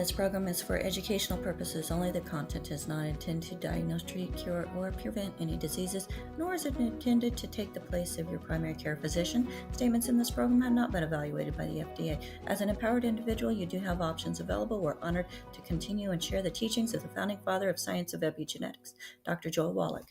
This program is for educational purposes only. The content is not intended to diagnose, treat, cure, or prevent any diseases, nor is it intended to take the place of your primary care physician. Statements in this program have not been evaluated by the FDA. As an empowered individual, you do have options available. We're honored to continue and share the teachings of the founding father of science of epigenetics, Dr. Joel Wallach.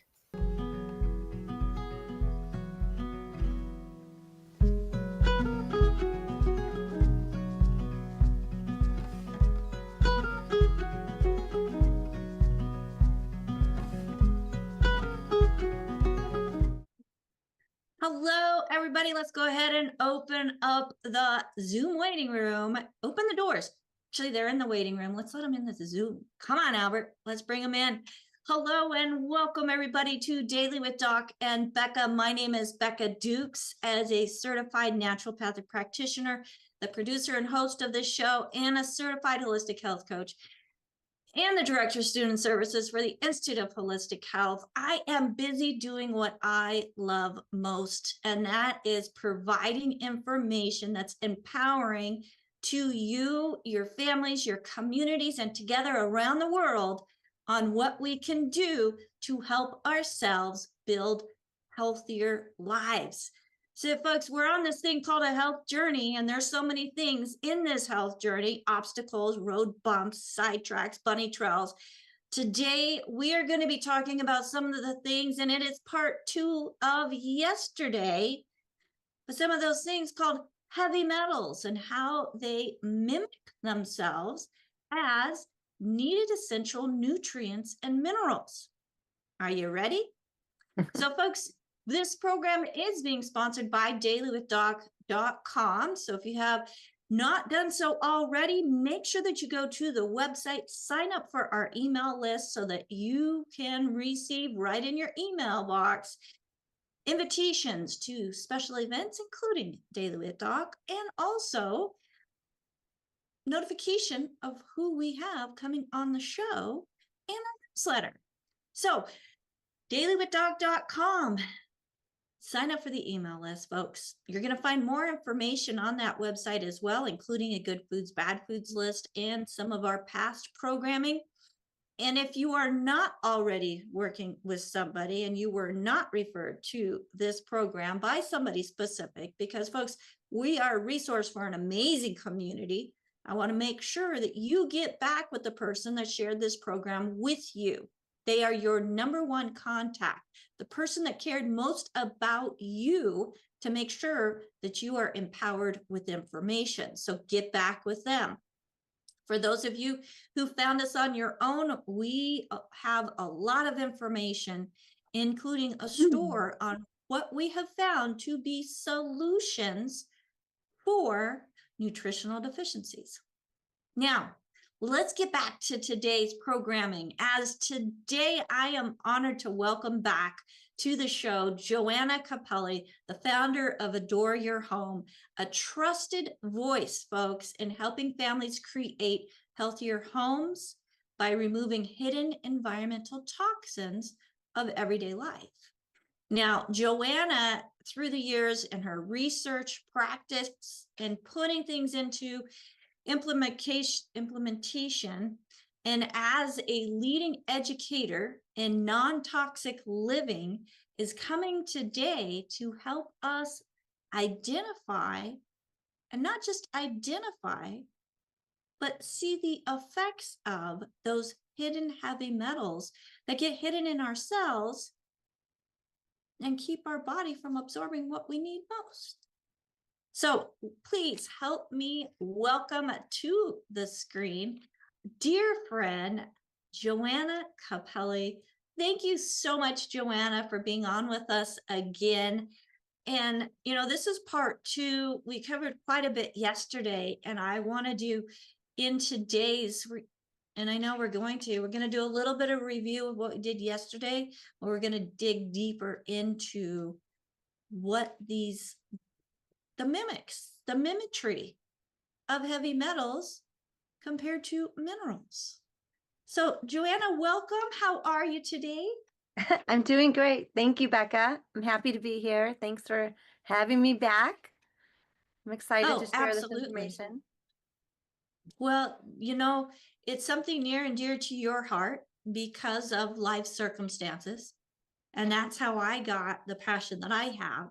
Hello, everybody. Let's go ahead and open up the Zoom waiting room. Open the doors. Actually, they're in the waiting room. Let's let them in the Zoom. Come on, Albert. Let's bring them in. Hello and welcome, everybody, to Daily with Doc and Becca. My name is Becca Dukes. As a certified naturopathic practitioner, the producer and host of this show, and a certified holistic health coach, and the Director of Student Services for the Institute of Holistic Health, I am busy doing what I love most, and that is providing information that's empowering to you, your families, your communities, and together around the world on what we can do to help ourselves build healthier lives. So folks, we're on this thing called a health journey, and there's so many things in this health journey: obstacles, road bumps, sidetracks, bunny trails. Today, we are going to be talking about some of the things, and it is part 2 of yesterday, but some of those things called heavy metals and how they mimic themselves as needed essential nutrients and minerals. Are you ready? So folks, this program is being sponsored by dailywithdoc.com. So if you have not done so already, make sure that you go to the website, sign up for our email list so that you can receive right in your email box invitations to special events, including Daily with Doc, and also notification of who we have coming on the show and our newsletter. So dailywithdoc.com. Sign up for the email list, folks. You're going to find more information on that website as well, including a good foods, bad foods list and some of our past programming. And if you are not already working with somebody and you were not referred to this program by somebody specific, because folks, we are a resource for an amazing community. I want to make sure that you get back with the person that shared this program with you. They are your number one contact, the person that cared most about you to make sure that you are empowered with information. So get back with them. For those of you who found us on your own, we have a lot of information, including a store on what we have found to be solutions for nutritional deficiencies. Now, let's get back to today's programming. As today, I am honored to welcome back to the show Joanna Kappele, the founder of Adore Your Home, a trusted voice, folks, in helping families create healthier homes by removing hidden environmental toxins of everyday life. Now, Joanna, through the years in her research, practice, and putting things into implementation, and as a leading educator in non-toxic living, is coming today to help us identify, and not just identify, but see the effects of those hidden heavy metals that get hidden in our cells and keep our body from absorbing what we need most. So please help me welcome to the screen dear friend Joanna Kappele. Thank you so much, Joanna, for being on with us again. And, you know, this is part 2. We covered quite a bit yesterday, and I want to do in today's, and I know we're going to do a little bit of review of what we did yesterday, but we're going to dig deeper into what these the mimicry of heavy metals compared to minerals. So Joanna, welcome. How are you today? I'm doing great. Thank you, Becca. I'm happy to be here. Thanks for having me back. I'm excited to share this information. Well, it's something near and dear to your heart because of life circumstances. And that's how I got the passion that I have,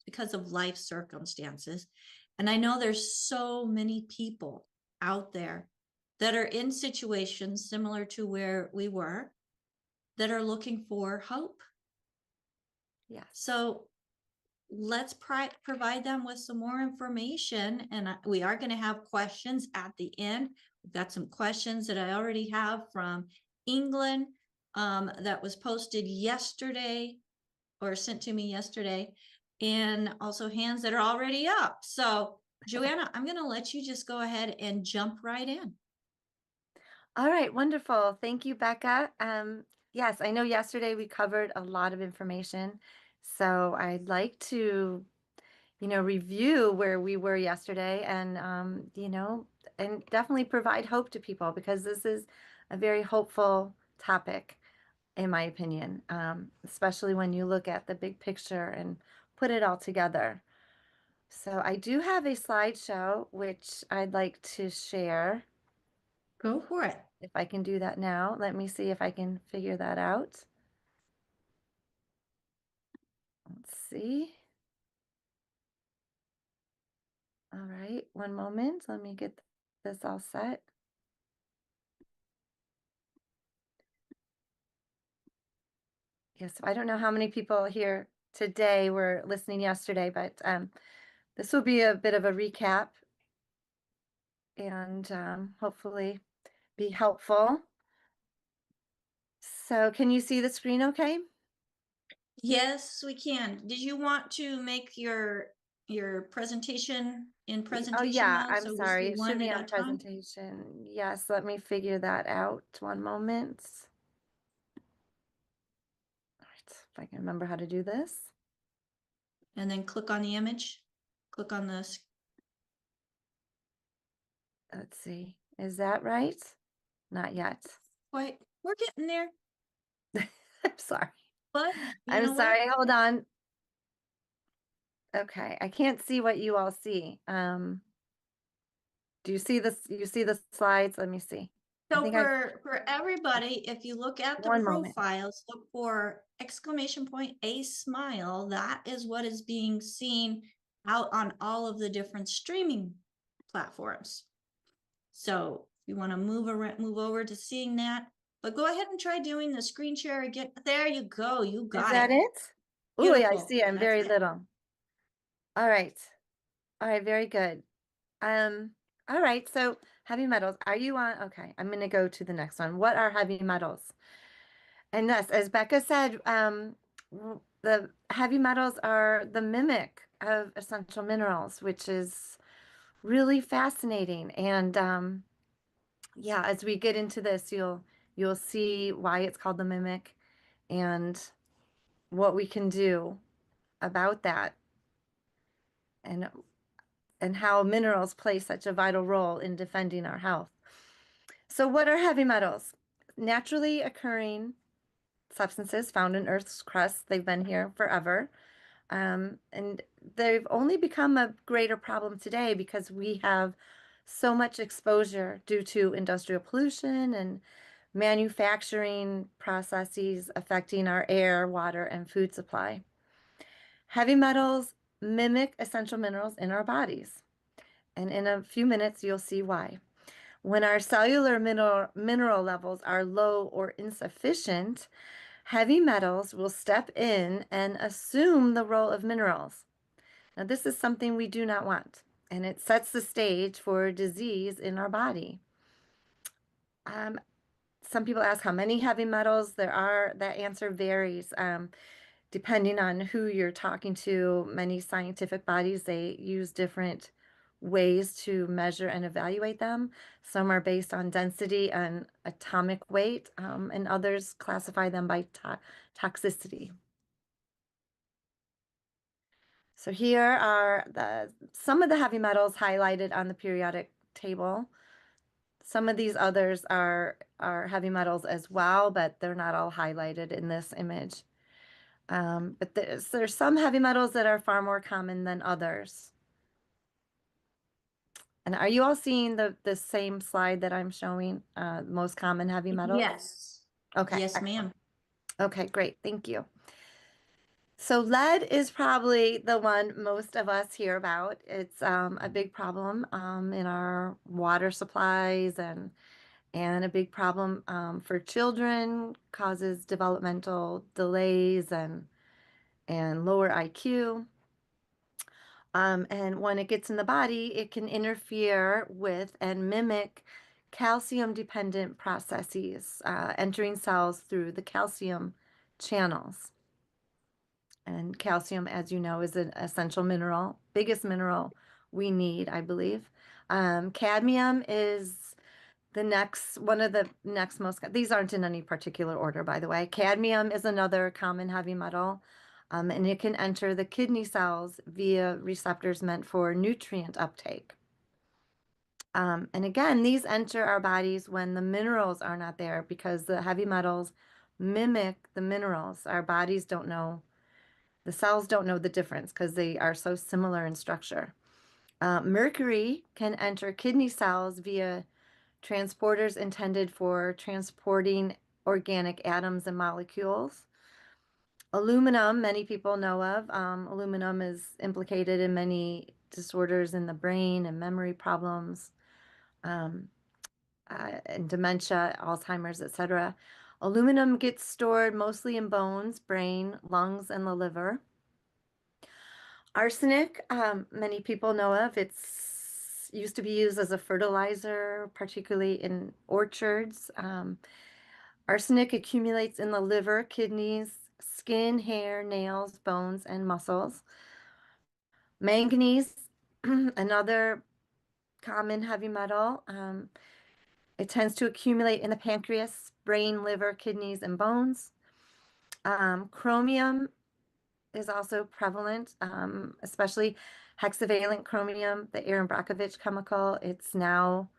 because of life circumstances. And I know there's so many people out there that are in situations similar to where we were, that are looking for hope. Yes. So let's provide them with some more information. And we are going to have questions at the end. We've got some questions that I already have from England that was posted yesterday or sent to me yesterday, and also hands that are already up. So Joanna, I'm going to let you just go ahead and jump right in. All right, wonderful. Thank you, Becca. Yes, I know yesterday we covered a lot of information, so I'd like to, review where we were yesterday and, and definitely provide hope to people, because this is a very hopeful topic, in my opinion, especially when you look at the big picture and put it all together. So I do have a slideshow, which I'd like to share. Go for it. If I can do that now, let me see if I can figure that out. Let's see. All right, one moment. Let me get this all set. Yes, I don't know how many people here today were listening yesterday, but this will be a bit of a recap and hopefully be helpful. So can you see the screen okay? Yes, we can. Did you want to make your presentation in Oh presentation yeah, mode? I'm So we sorry. see It should one be at on a time? presentation. Yes, let me figure that out. One moment. All right, if I can remember how to do this. And then click on the image. Click on this. Let's see. Is that right? Not yet. Wait, we're getting there. I'm sorry. But you I'm know sorry. what? Hold on. Okay, I can't see what you all see. Do you see this? You see the slides? Let me see. I So think for everybody, if you look at the one moment. profiles, look for exclamation point, a smile. That is what is being seen out on all of the different streaming platforms. So you want to move over to seeing that, but go ahead and try doing the screen share again. There you go. You Is got that it. it? Oh, yeah, I Beautiful. see. I'm That's very it. little. All right. All right, very good. All right, so heavy metals. Are you on? Okay, I'm going to go to the next one. What are heavy metals? And yes, as Becca said, the heavy metals are the mimic of essential minerals, which is really fascinating. And yeah, as we get into this, you'll see why it's called the mimic and what we can do about that, and how minerals play such a vital role in defending our health. So what are heavy metals? Naturally occurring substances found in Earth's crust. They've been here forever. And they've only become a greater problem today because we have so much exposure due to industrial pollution and manufacturing processes affecting our air, water, and food supply. Heavy metals mimic essential minerals in our bodies. And in a few minutes, you'll see why. When our cellular mineral levels are low or insufficient, heavy metals will step in and assume the role of minerals. Now, this is something we do not want, and it sets the stage for disease in our body. Some people ask how many heavy metals there are. That answer varies depending on who you're talking to. Many scientific bodies, they use different ways to measure and evaluate them. Some are based on density and atomic weight, and others classify them by toxicity. So here are some of the heavy metals highlighted on the periodic table. Some of these others are heavy metals as well, but they're not all highlighted in this image. But there's some heavy metals that are far more common than others. And are you all seeing the same slide that I'm showing, most common heavy metals? Yes. Okay. Yes, Excellent. ma'am. Okay, great. Thank you. So lead is probably the one most of us hear about. It's a big problem in our water supplies and a big problem for children, causes developmental delays and lower IQ. And when it gets in the body, it can interfere with and mimic calcium-dependent processes, entering cells through the calcium channels. And calcium, as you know, is an essential mineral, biggest mineral we need, I believe. Cadmium is one of the next most, these aren't in any particular order, by the way. Cadmium is another common heavy metal, and it can enter the kidney cells via receptors meant for nutrient uptake. And again, these enter our bodies when the minerals are not there because the heavy metals mimic the minerals. Our bodies don't know, the cells don't know the difference because they are so similar in structure. Mercury can enter kidney cells via transporters intended for transporting organic atoms and molecules. Aluminum, many people know of. Aluminum is implicated in many disorders in the brain and memory problems, and dementia, Alzheimer's, etc. Aluminum gets stored mostly in bones, brain, lungs, and the liver. Arsenic, many people know of. It's used to be used as a fertilizer, particularly in orchards. Arsenic accumulates in the liver, kidneys, skin, hair, nails, bones, and muscles. Manganese, another common heavy metal. It tends to accumulate in the pancreas, brain, liver, kidneys, and bones. Chromium is also prevalent, especially hexavalent chromium, the Aaron Brockovich chemical. It's now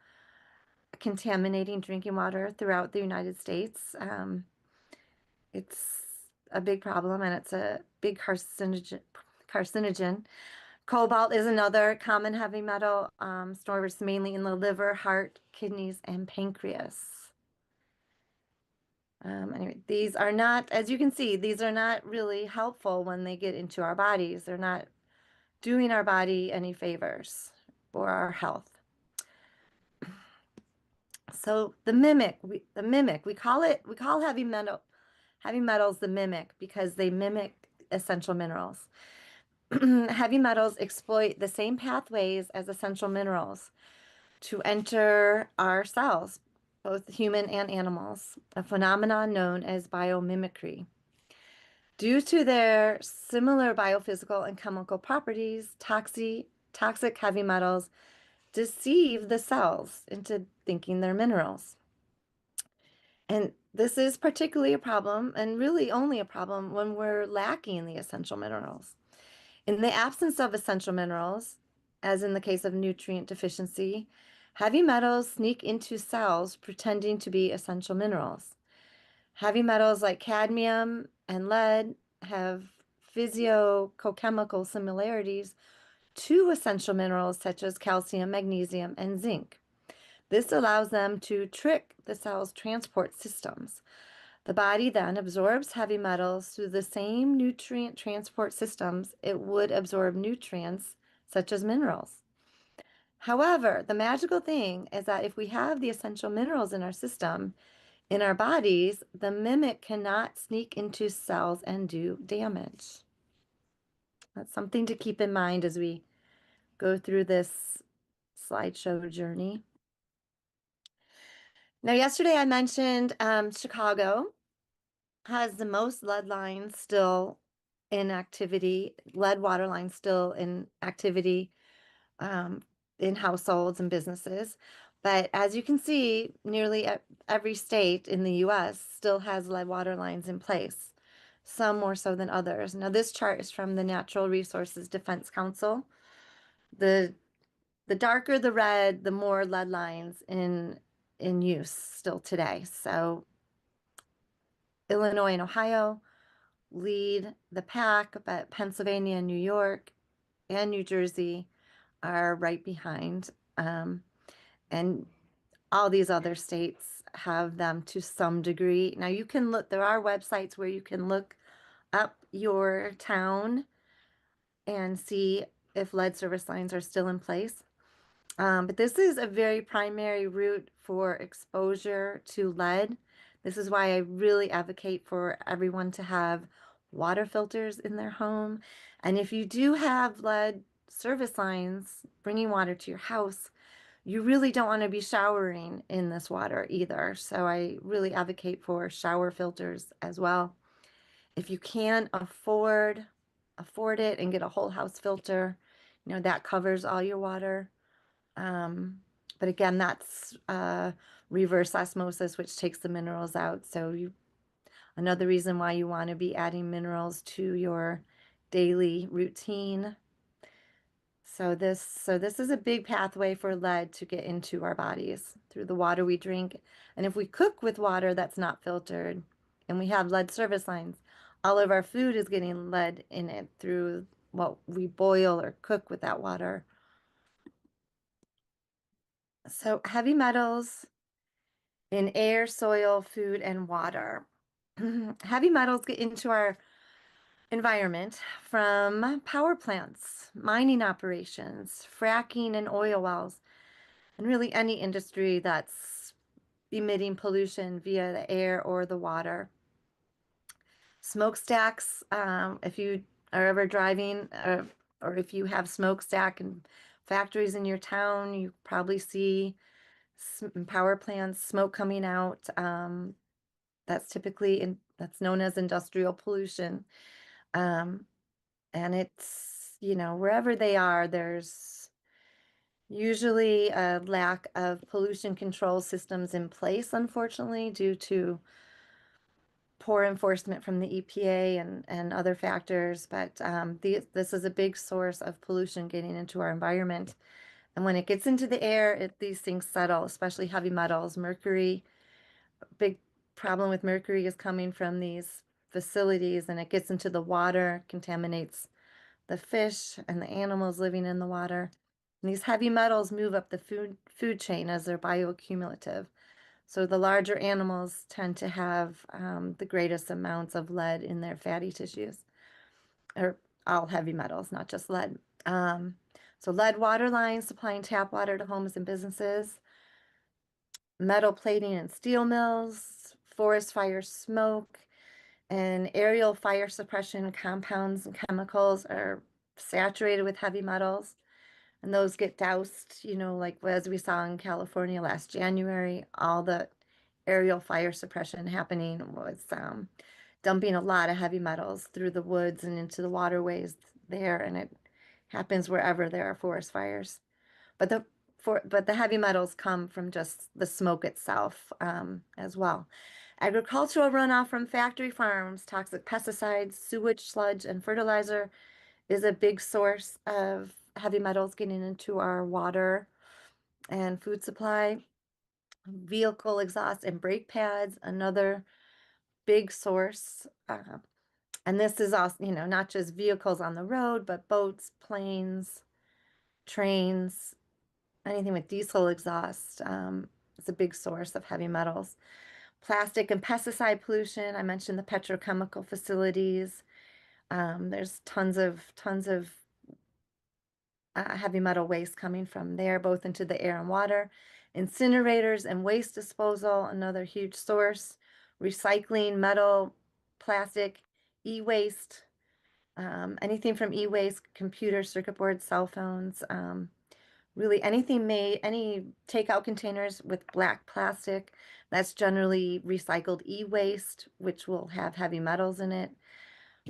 contaminating drinking water throughout the United States. It's a big problem and it's a big carcinogen. Cobalt is another common heavy metal, stored mainly in the liver, heart, kidneys, and pancreas. Anyway, these are not, as you can see, these are not really helpful when they get into our bodies. They're not doing our body any favors or our health. So the mimic, we call heavy metals the mimic because they mimic essential minerals. Heavy metals exploit the same pathways as essential minerals to enter our cells, both human and animals, a phenomenon known as biomimicry. Due to their similar biophysical and chemical properties, toxic heavy metals deceive the cells into thinking they're minerals. And this is particularly a problem, and really only a problem, when we're lacking the essential minerals. In the absence of essential minerals, as in the case of nutrient deficiency, heavy metals sneak into cells pretending to be essential minerals. Heavy metals like cadmium and lead have physicochemical similarities to essential minerals such as calcium, magnesium, and zinc. This allows them to trick the cell's transport systems. The body then absorbs heavy metals through the same nutrient transport systems it would absorb nutrients such as minerals. However, the magical thing is that if we have the essential minerals in our system, in our bodies, the mimic cannot sneak into cells and do damage. That's something to keep in mind as we go through this slideshow journey. Now, yesterday I mentioned Chicago has the most lead lines still in activity, lead water lines still in activity in households and businesses. But as you can see, nearly every state in the US still has lead water lines in place, some more so than others. Now, this chart is from the Natural Resources Defense Council. The darker the red, the more lead lines in use still today. So Illinois and Ohio lead the pack, but Pennsylvania and New York and New Jersey are right behind. And all these other states have them to some degree. Now you can look, there are websites where you can look up your town and see if lead service lines are still in place. But this is a very primary route for exposure to lead. This is why I really advocate for everyone to have water filters in their home. And if you do have lead service lines bringing water to your house, you really don't want to be showering in this water either. So I really advocate for shower filters as well. If you can afford it and get a whole house filter, that covers all your water. But again, that's reverse osmosis, which takes the minerals out. So another reason why you want to be adding minerals to your daily routine. So this is a big pathway for lead to get into our bodies through the water we drink. And if we cook with water that's not filtered and we have lead service lines, all of our food is getting lead in it through what we boil or cook with that water. So heavy metals in air, soil, food, and water. Heavy metals get into our environment from power plants, mining operations, fracking and oil wells, and really any industry that's emitting pollution via the air or the water. Smokestacks, if you are ever driving or if you have smokestack and factories in your town, you probably see power plants, smoke coming out. That's typically that's known as industrial pollution. And it's, wherever they are, there's usually a lack of pollution control systems in place, unfortunately, due to poor enforcement from the EPA and other factors. But this is a big source of pollution getting into our environment. And when it gets into the air, these things settle, especially heavy metals. Mercury, big problem with mercury is coming from these facilities, and it gets into the water, contaminates the fish and the animals living in the water. And these heavy metals move up the food chain as they're bioaccumulative. So the larger animals tend to have the greatest amounts of lead in their fatty tissues, or all heavy metals, not just lead. So lead water lines supplying tap water to homes and businesses, metal plating and steel mills, forest fire smoke, and aerial fire suppression compounds and chemicals are saturated with heavy metals. And those get doused, like as we saw in California last January, all the aerial fire suppression happening was dumping a lot of heavy metals through the woods and into the waterways there. And it happens wherever there are forest fires. But the heavy metals come from just the smoke itself as well. Agricultural runoff from factory farms, toxic pesticides, sewage, sludge, and fertilizer is a big source of heavy metals getting into our water and food supply. Vehicle exhaust and brake pads, another big source. And this is also, not just vehicles on the road, but boats, planes, trains, anything with diesel exhaust is a big source of heavy metals. Plastic and pesticide pollution. I mentioned the petrochemical facilities. There's tons of heavy metal waste coming from there, both into the air and water. Incinerators and waste disposal, another huge source. Recycling, metal, plastic, e-waste, anything from e-waste, computers, circuit boards, cell phones, really anything made, any takeout containers with black plastic, that's generally recycled e-waste, which will have heavy metals in it.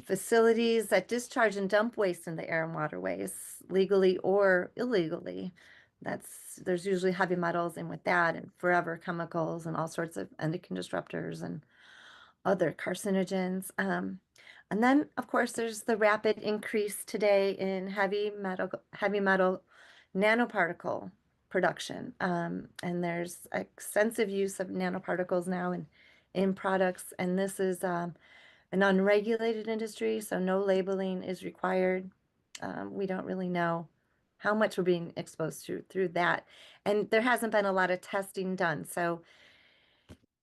Facilities that discharge and dump waste in the air and waterways, legally or illegally, there's usually heavy metals in with that, and forever chemicals and all sorts of endocrine disruptors and other carcinogens. And then, of course, there's the rapid increase today in heavy metal nanoparticle production. And there's extensive use of nanoparticles now in products. And this is an unregulated industry, so no labeling is required. We don't really know how much we're being exposed to through that. And there hasn't been a lot of testing done. So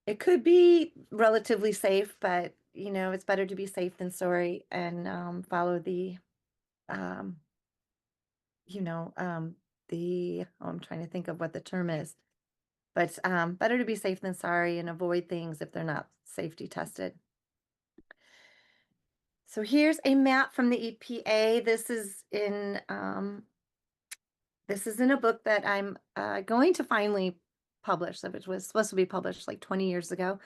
it could be relatively safe, but it's better to be safe than sorry, and follow the, um, I'm trying to think of what the term is, but better to be safe than sorry and avoid things if they're not safety tested. So here's a map from the EPA. This is in a book that I'm going to finally publish, which was supposed to be published like 20 years ago.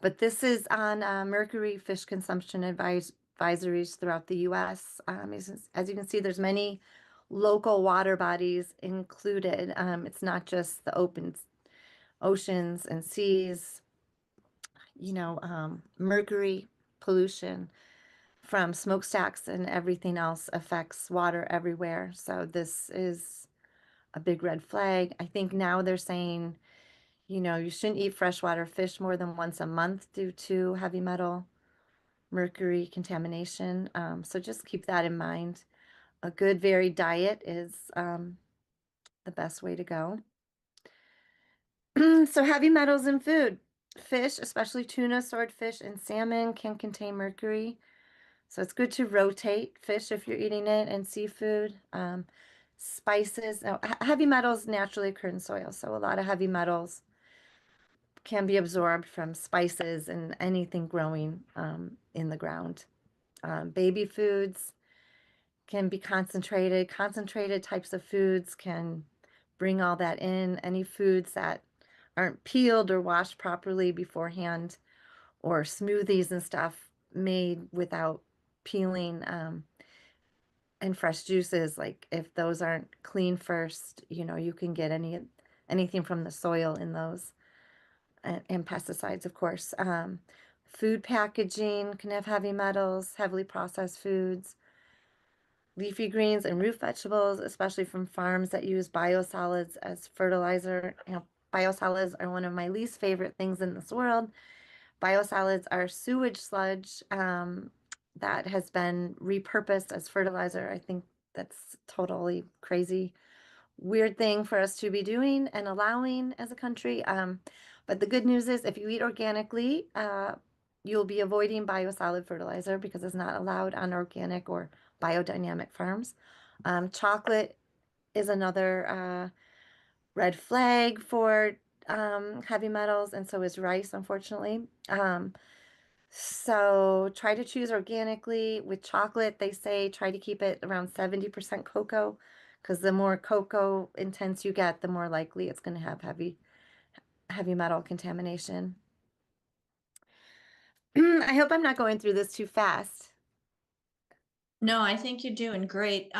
But this is on mercury fish consumption advisories throughout the U.S. As you can see, there's many local water bodies included. It's not just the open oceans and seas. Mercury pollution from smokestacks and everything else affects water everywhere. So this is a big red flag. I think now they're saying, you shouldn't eat freshwater fish more than once a month due to heavy metal mercury contamination. So just keep that in mind. A good varied diet is the best way to go. So heavy metals in food. Fish, especially tuna, swordfish, and salmon, can contain mercury. So it's good to rotate fish if you're eating it, and seafood. Spices. Now, heavy metals naturally occur in soil, so a lot of heavy metals can be absorbed from spices and anything growing in the ground. Baby foods can be concentrated. Concentrated types of foods can bring all that in. Any foods that aren't peeled or washed properly beforehand, or smoothies and stuff made without peeling, and fresh juices, like if those aren't clean first, you can get anything from the soil in those, and pesticides, of course. Food packaging can have heavy metals, heavily processed foods, leafy greens and root vegetables, especially from farms that use biosolids as fertilizer. Biosolids are one of my least favorite things in this world. Biosolids are sewage sludge that has been repurposed as fertilizer. I think that's totally crazy, weird thing for us to be doing and allowing as a country. But the good news is if you eat organically, you'll be avoiding biosolid fertilizer because it's not allowed on organic or biodynamic farms. Chocolate is another red flag for heavy metals, and so is rice, unfortunately. So try to choose organically. With chocolate, they say try to keep it around 70% cocoa, because the more cocoa intense you get, the more likely it's going to have heavy metal contamination. I hope I'm not going through this too fast. No, I think you're doing great.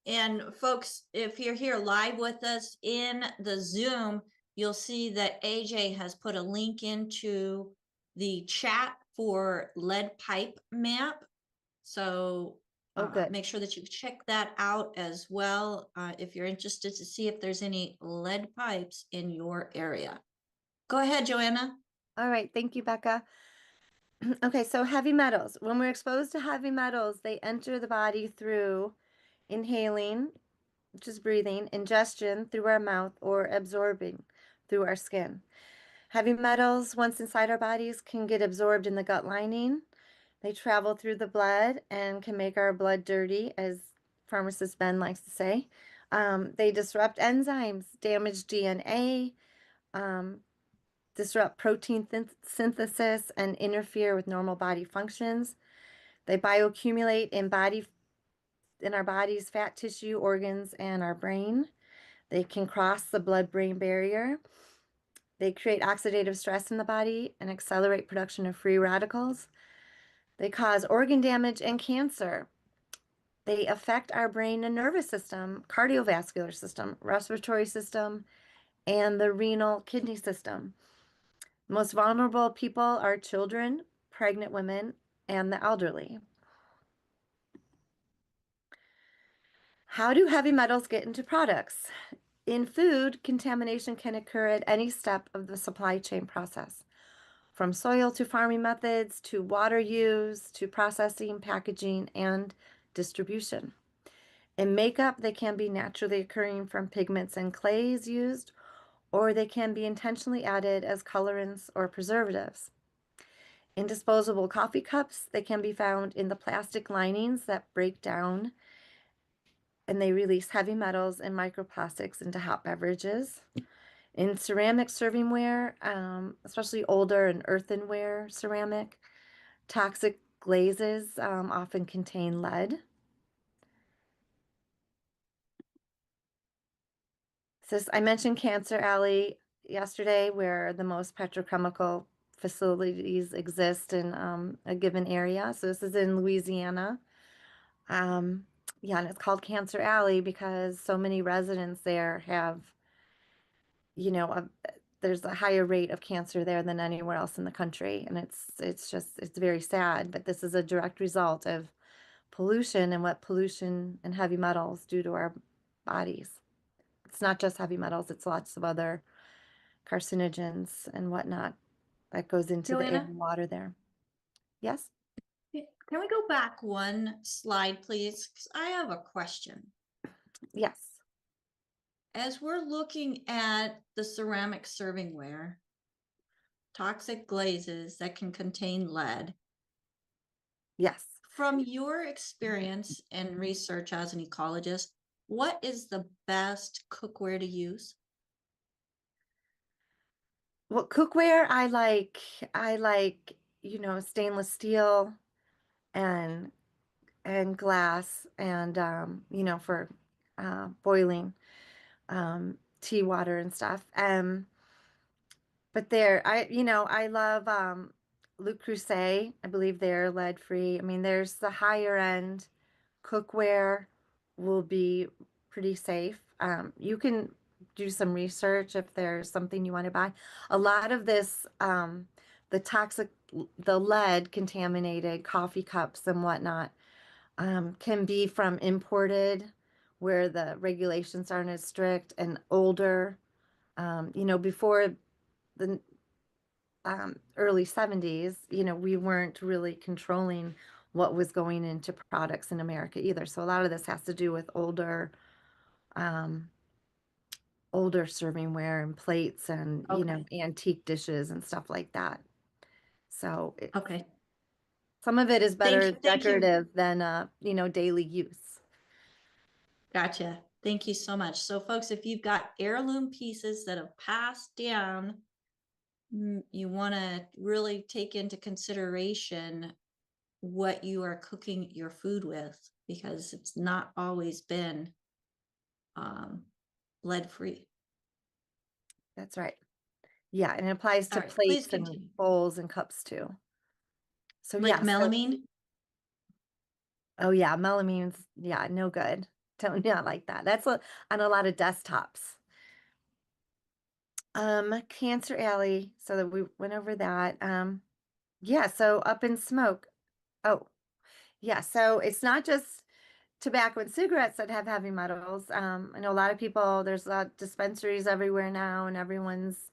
And folks, if you're here live with us in the Zoom, you'll see that AJ has put a link into the chat for lead pipe map. So make sure that you check that out as well if you're interested to see if there's any lead pipes in your area. Go ahead, Joanna. All right. Thank you, Becca. Okay, so heavy metals. When we're exposed to heavy metals, they enter the body through inhaling, which is breathing, ingestion through our mouth, or absorbing through our skin. Heavy metals, once inside our bodies, can get absorbed in the gut lining. They travel through the blood and can make our blood dirty, as pharmacist Ben likes to say. They disrupt enzymes, damage DNA, disrupt protein synthesis, and interfere with normal body functions. They bioaccumulate in our body's fat tissue, organs, and our brain. They can cross the blood-brain barrier. They create oxidative stress in the body and accelerate production of free radicals. They cause organ damage and cancer. They affect our brain and nervous system, cardiovascular system, respiratory system, and the renal kidney system. Most vulnerable people are children, pregnant women, and the elderly. How do heavy metals get into products? In food, contamination can occur at any step of the supply chain process, from soil to farming methods, to water use, to processing, packaging, and distribution. In makeup, they can be naturally occurring from pigments and clays used, or they can be intentionally added as colorants or preservatives. In disposable coffee cups, they can be found in the plastic linings that break down and they release heavy metals and microplastics into hot beverages. In ceramic servingware, especially older and earthenware ceramic, toxic glazes often contain lead. So I mentioned Cancer Alley yesterday, where the most petrochemical facilities exist in a given area. So this is in Louisiana. Yeah, and it's called Cancer Alley because so many residents there have, you know, there's a higher rate of cancer there than anywhere else in the country, and it's very sad. But this is a direct result of pollution and what pollution and heavy metals do to our bodies. It's not just heavy metals; it's lots of other carcinogens and whatnot that goes into the air Joanna? and water there. Yes? Can we go back one slide, please? 'Cause I have a question. Yes. As we're looking at the ceramic servingware, toxic glazes that can contain lead, Yes. from your experience and research as an ecologist, what is the best cookware to use? Well, cookware, I like, stainless steel and glass and for boiling tea water and stuff. But I love Le Creuset. I believe they're lead free. I mean, there's the higher end cookware will be pretty safe. You can do some research if there's something you want to buy. A lot of this, the lead contaminated coffee cups and whatnot, can be from imported where the regulations aren't as strict and older. Before the early 70s, we weren't really controlling what was going into products in America either. So a lot of this has to do with older servingware and plates and, Okay. antique dishes and stuff like that. So Okay. some of it is better Thank you. decorative than, daily use. Gotcha. Thank you so much. So folks, if you've got heirloom pieces that have passed down, you want to really take into consideration what you are cooking your food with, because it's not always been lead free. That's right. Yeah, and it applies to All right, please plates and continue. bowls and cups too. So Like yeah, melamine? oh yeah, melamine's no good. Don't not like that. That's on a lot of desktops. Cancer Alley, so that we went over that. Yeah, so up in smoke. Oh, yeah, so it's not just tobacco and cigarettes that have heavy metals. I know a lot of people, there's a lot of dispensaries everywhere now, and everyone's,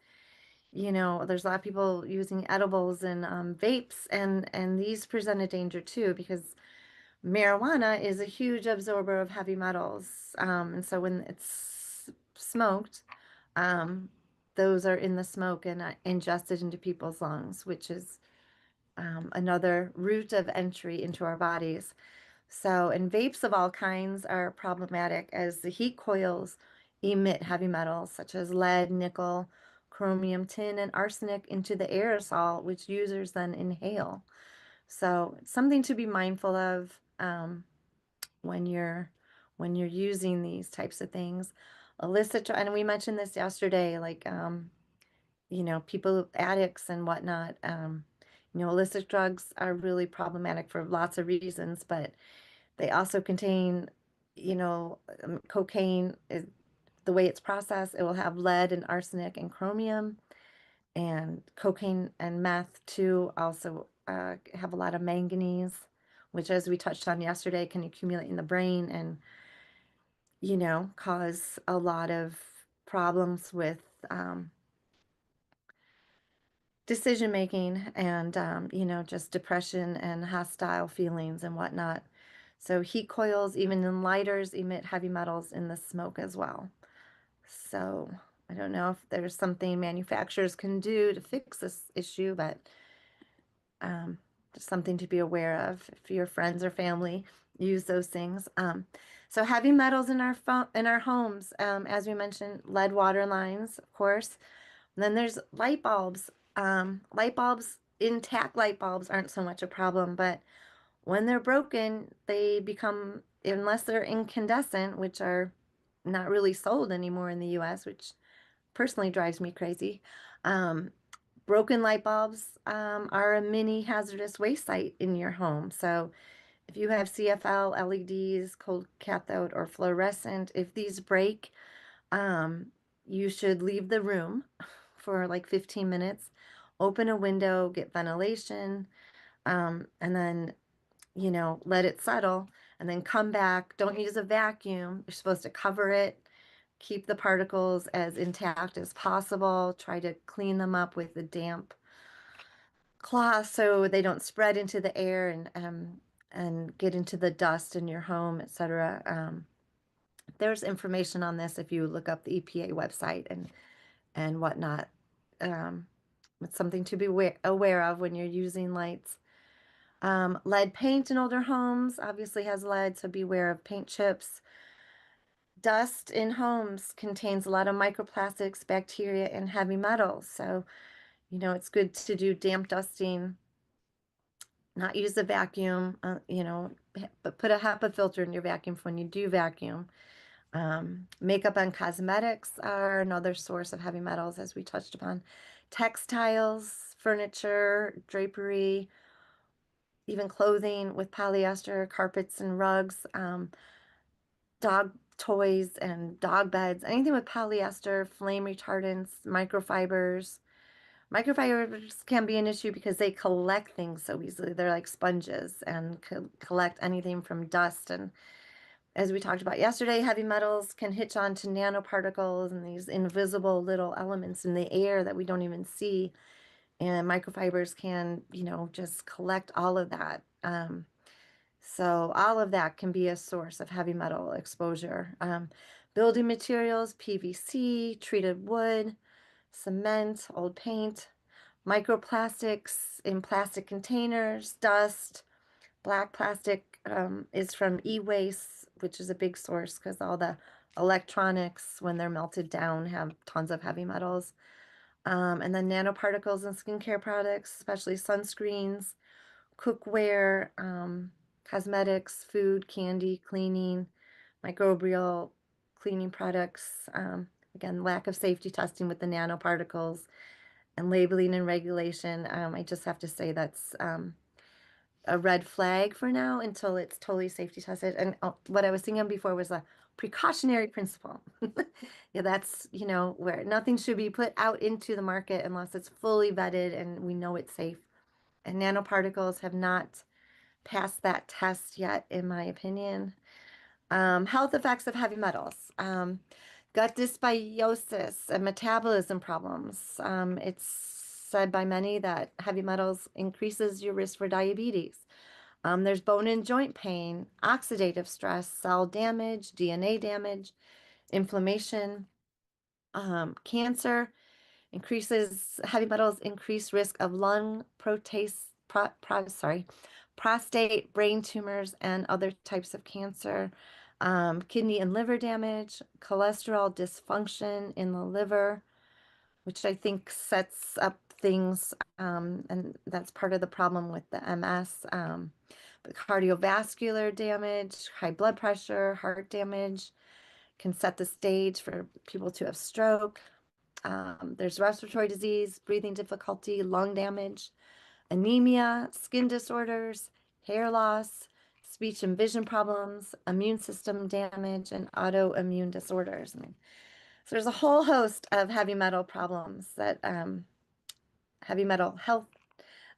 there's a lot of people using edibles and vapes, and these present a danger too, because marijuana is a huge absorber of heavy metals. And so when it's smoked, those are in the smoke and ingested into people's lungs, which is another route of entry into our bodies. So, and vapes of all kinds are problematic as the heat coils emit heavy metals such as lead, nickel, chromium, tin, and arsenic into the aerosol, which users then inhale. So, it's something to be mindful of when you're using these types of things. Illicit, and we mentioned this yesterday, like people, addicts and whatnot. Illicit drugs are really problematic for lots of reasons, but they also contain, cocaine is the way it's processed. It will have lead and arsenic and chromium, and cocaine and meth too also have a lot of manganese, which, as we touched on yesterday, can accumulate in the brain and, cause a lot of problems with decision making and, just depression and hostile feelings and whatnot. So heat coils, even in lighters, emit heavy metals in the smoke as well. So I don't know if there's something manufacturers can do to fix this issue, but just something to be aware of if your friends or family use those things. So heavy metals in our homes, as we mentioned, lead water lines, of course. And then there's light bulbs. Intact light bulbs aren't so much a problem, but when they're broken, they become, unless they're incandescent, which are not really sold anymore in the US, which personally drives me crazy. Broken light bulbs are a mini hazardous waste site in your home. So if you have CFL, LEDs, cold cathode, or fluorescent, if these break, you should leave the room for like 15 minutes, open a window, get ventilation, and then, let it settle, and then come back. Don't use a vacuum. You're supposed to cover it, keep the particles as intact as possible, try to clean them up with a damp cloth so they don't spread into the air and get into the dust in your home, etc. There's information on this if you look up the EPA website and whatnot. It's something to be aware of when you're using lights. Lead paint in older homes obviously has lead, so beware of paint chips. Dust in homes contains a lot of microplastics, bacteria, and heavy metals. So, it's good to do damp dusting, not use a vacuum, but put a HEPA filter in your vacuum when you do vacuum. Makeup and cosmetics are another source of heavy metals, as we touched upon. Textiles, furniture, drapery, even clothing with polyester, carpets and rugs, dog toys and dog beds, anything with polyester, flame retardants, microfibers. Microfibers can be an issue because they collect things so easily. They're like sponges and collect anything from dust. And as we talked about yesterday, heavy metals can hitch on to nanoparticles and these invisible little elements in the air that we don't even see. And microfibers can, just collect all of that. So all of that can be a source of heavy metal exposure. Building materials, PVC, treated wood, cement, old paint, microplastics in plastic containers, dust, black plastic is from e-waste, which is a big source because all the electronics, when they're melted down, have tons of heavy metals. And then nanoparticles in skincare products, especially sunscreens, cookware, cosmetics, food, candy, cleaning, microbial cleaning products. Again, lack of safety testing with the nanoparticles and labeling and regulation. I just have to say that's a red flag for now until it's totally safety tested. And what I was thinking before was a precautionary principle. Yeah, that's, where nothing should be put out into the market unless it's fully vetted and we know it's safe. And nanoparticles have not passed that test yet, in my opinion. Health effects of heavy metals. Gut dysbiosis and metabolism problems. It's said by many that heavy metals increases your risk for diabetes. There's bone and joint pain, oxidative stress, cell damage, DNA damage, inflammation, cancer. Heavy metals increase risk of lung, prostate, brain tumors, and other types of cancer, kidney and liver damage, cholesterol dysfunction in the liver, which I think sets up things, and that's part of the problem with the MS, but cardiovascular damage, high blood pressure, heart damage can set the stage for people to have stroke. There's respiratory disease, breathing difficulty, lung damage, anemia, skin disorders, hair loss, speech and vision problems, immune system damage, and autoimmune disorders. So there's a whole host of heavy metal problems that heavy metal health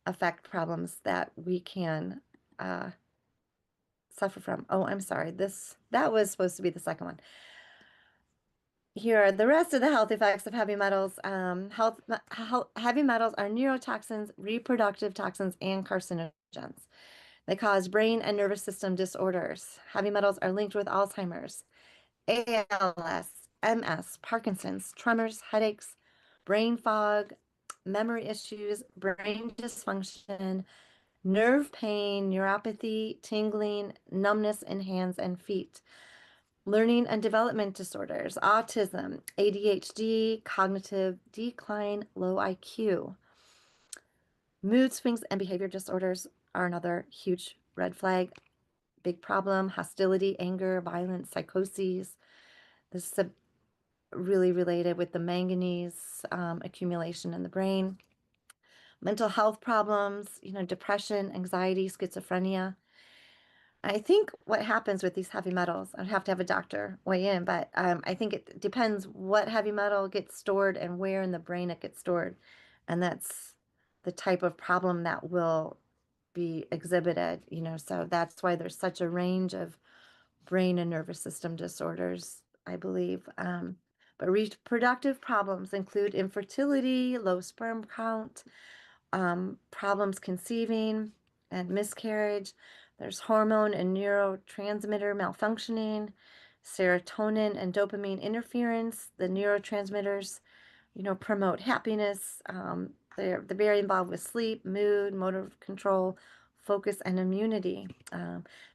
effect problems that we can suffer from. Oh, I'm sorry. That was supposed to be the second one. Here are the rest of the health effects of heavy metals. Heavy metals are neurotoxins, reproductive toxins, and carcinogens. They cause brain and nervous system disorders. Heavy metals are linked with Alzheimer's, ALS, MS, Parkinson's, tremors, headaches, brain fog, memory issues, brain dysfunction, nerve pain, neuropathy, tingling, numbness in hands and feet, learning and development disorders, autism, ADHD, cognitive decline, low IQ. Mood swings and behavior disorders are another huge red flag, big problem. Hostility, anger, violence, psychoses. This is really related with the manganese accumulation in the brain. Mental health problems, depression, anxiety, schizophrenia. I think what happens with these heavy metals, I'd have to have a doctor weigh in, but I think it depends what heavy metal gets stored and where in the brain it gets stored. And that's the type of problem that will be exhibited, so that's why there's such a range of brain and nervous system disorders, I believe. But reproductive problems include infertility, low sperm count, problems conceiving and miscarriage. There's hormone and neurotransmitter malfunctioning, serotonin and dopamine interference. The neurotransmitters, promote happiness. They're very involved with sleep, mood, motor control, focus, and immunity.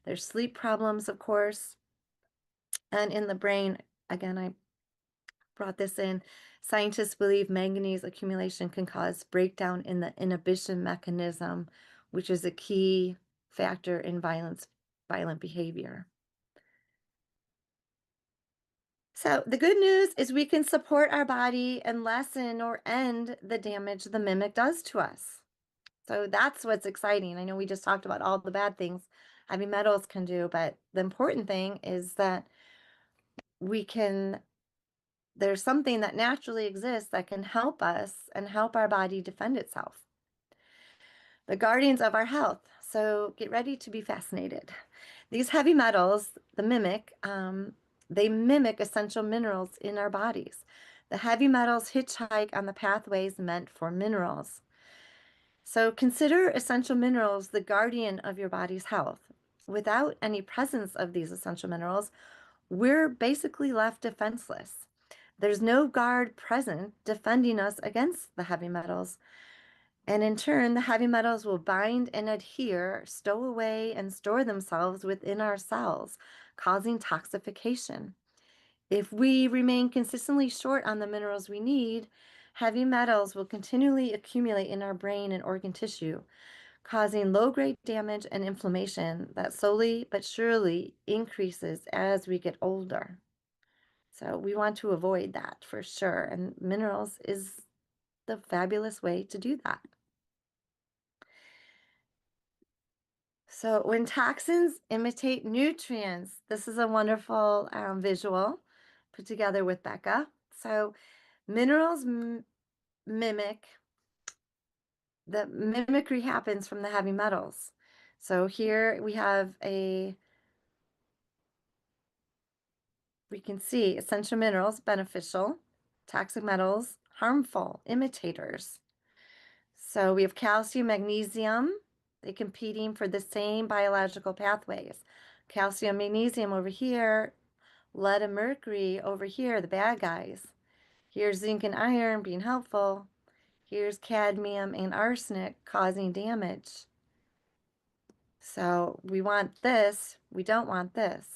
There's sleep problems, of course. And in the brain, again, I brought this in. Scientists believe manganese accumulation can cause breakdown in the inhibition mechanism, which is a key factor in violent behavior. So the good news is we can support our body and lessen or end the damage the mimic does to us. So that's what's exciting. I know we just talked about all the bad things heavy metals can do, but the important thing is that there's something that naturally exists that can help us and help our body defend itself. The guardians of our health. So get ready to be fascinated. These heavy metals, the mimic, they mimic essential minerals in our bodies. The heavy metals hitchhike on the pathways meant for minerals. So consider essential minerals the guardian of your body's health. Without any presence of these essential minerals, we're basically left defenseless. There's no guard present defending us against the heavy metals. And in turn, the heavy metals will bind and adhere, stow away, and store themselves within our cells, causing toxification. If we remain consistently short on the minerals we need, heavy metals will continually accumulate in our brain and organ tissue, causing low-grade damage and inflammation that slowly but surely increases as we get older. So we want to avoid that for sure, and minerals is the fabulous way to do that. So when toxins imitate nutrients, this is a wonderful visual put together with Becca. So minerals mimic, the mimicry happens from the heavy metals. So here we have we can see essential minerals, beneficial, toxic metals, harmful, imitators. So we have calcium, magnesium, they're competing for the same biological pathways. Calcium, magnesium over here, lead and mercury over here, the bad guys. Here's zinc and iron being helpful. Here's cadmium and arsenic causing damage. So we want this, we don't want this.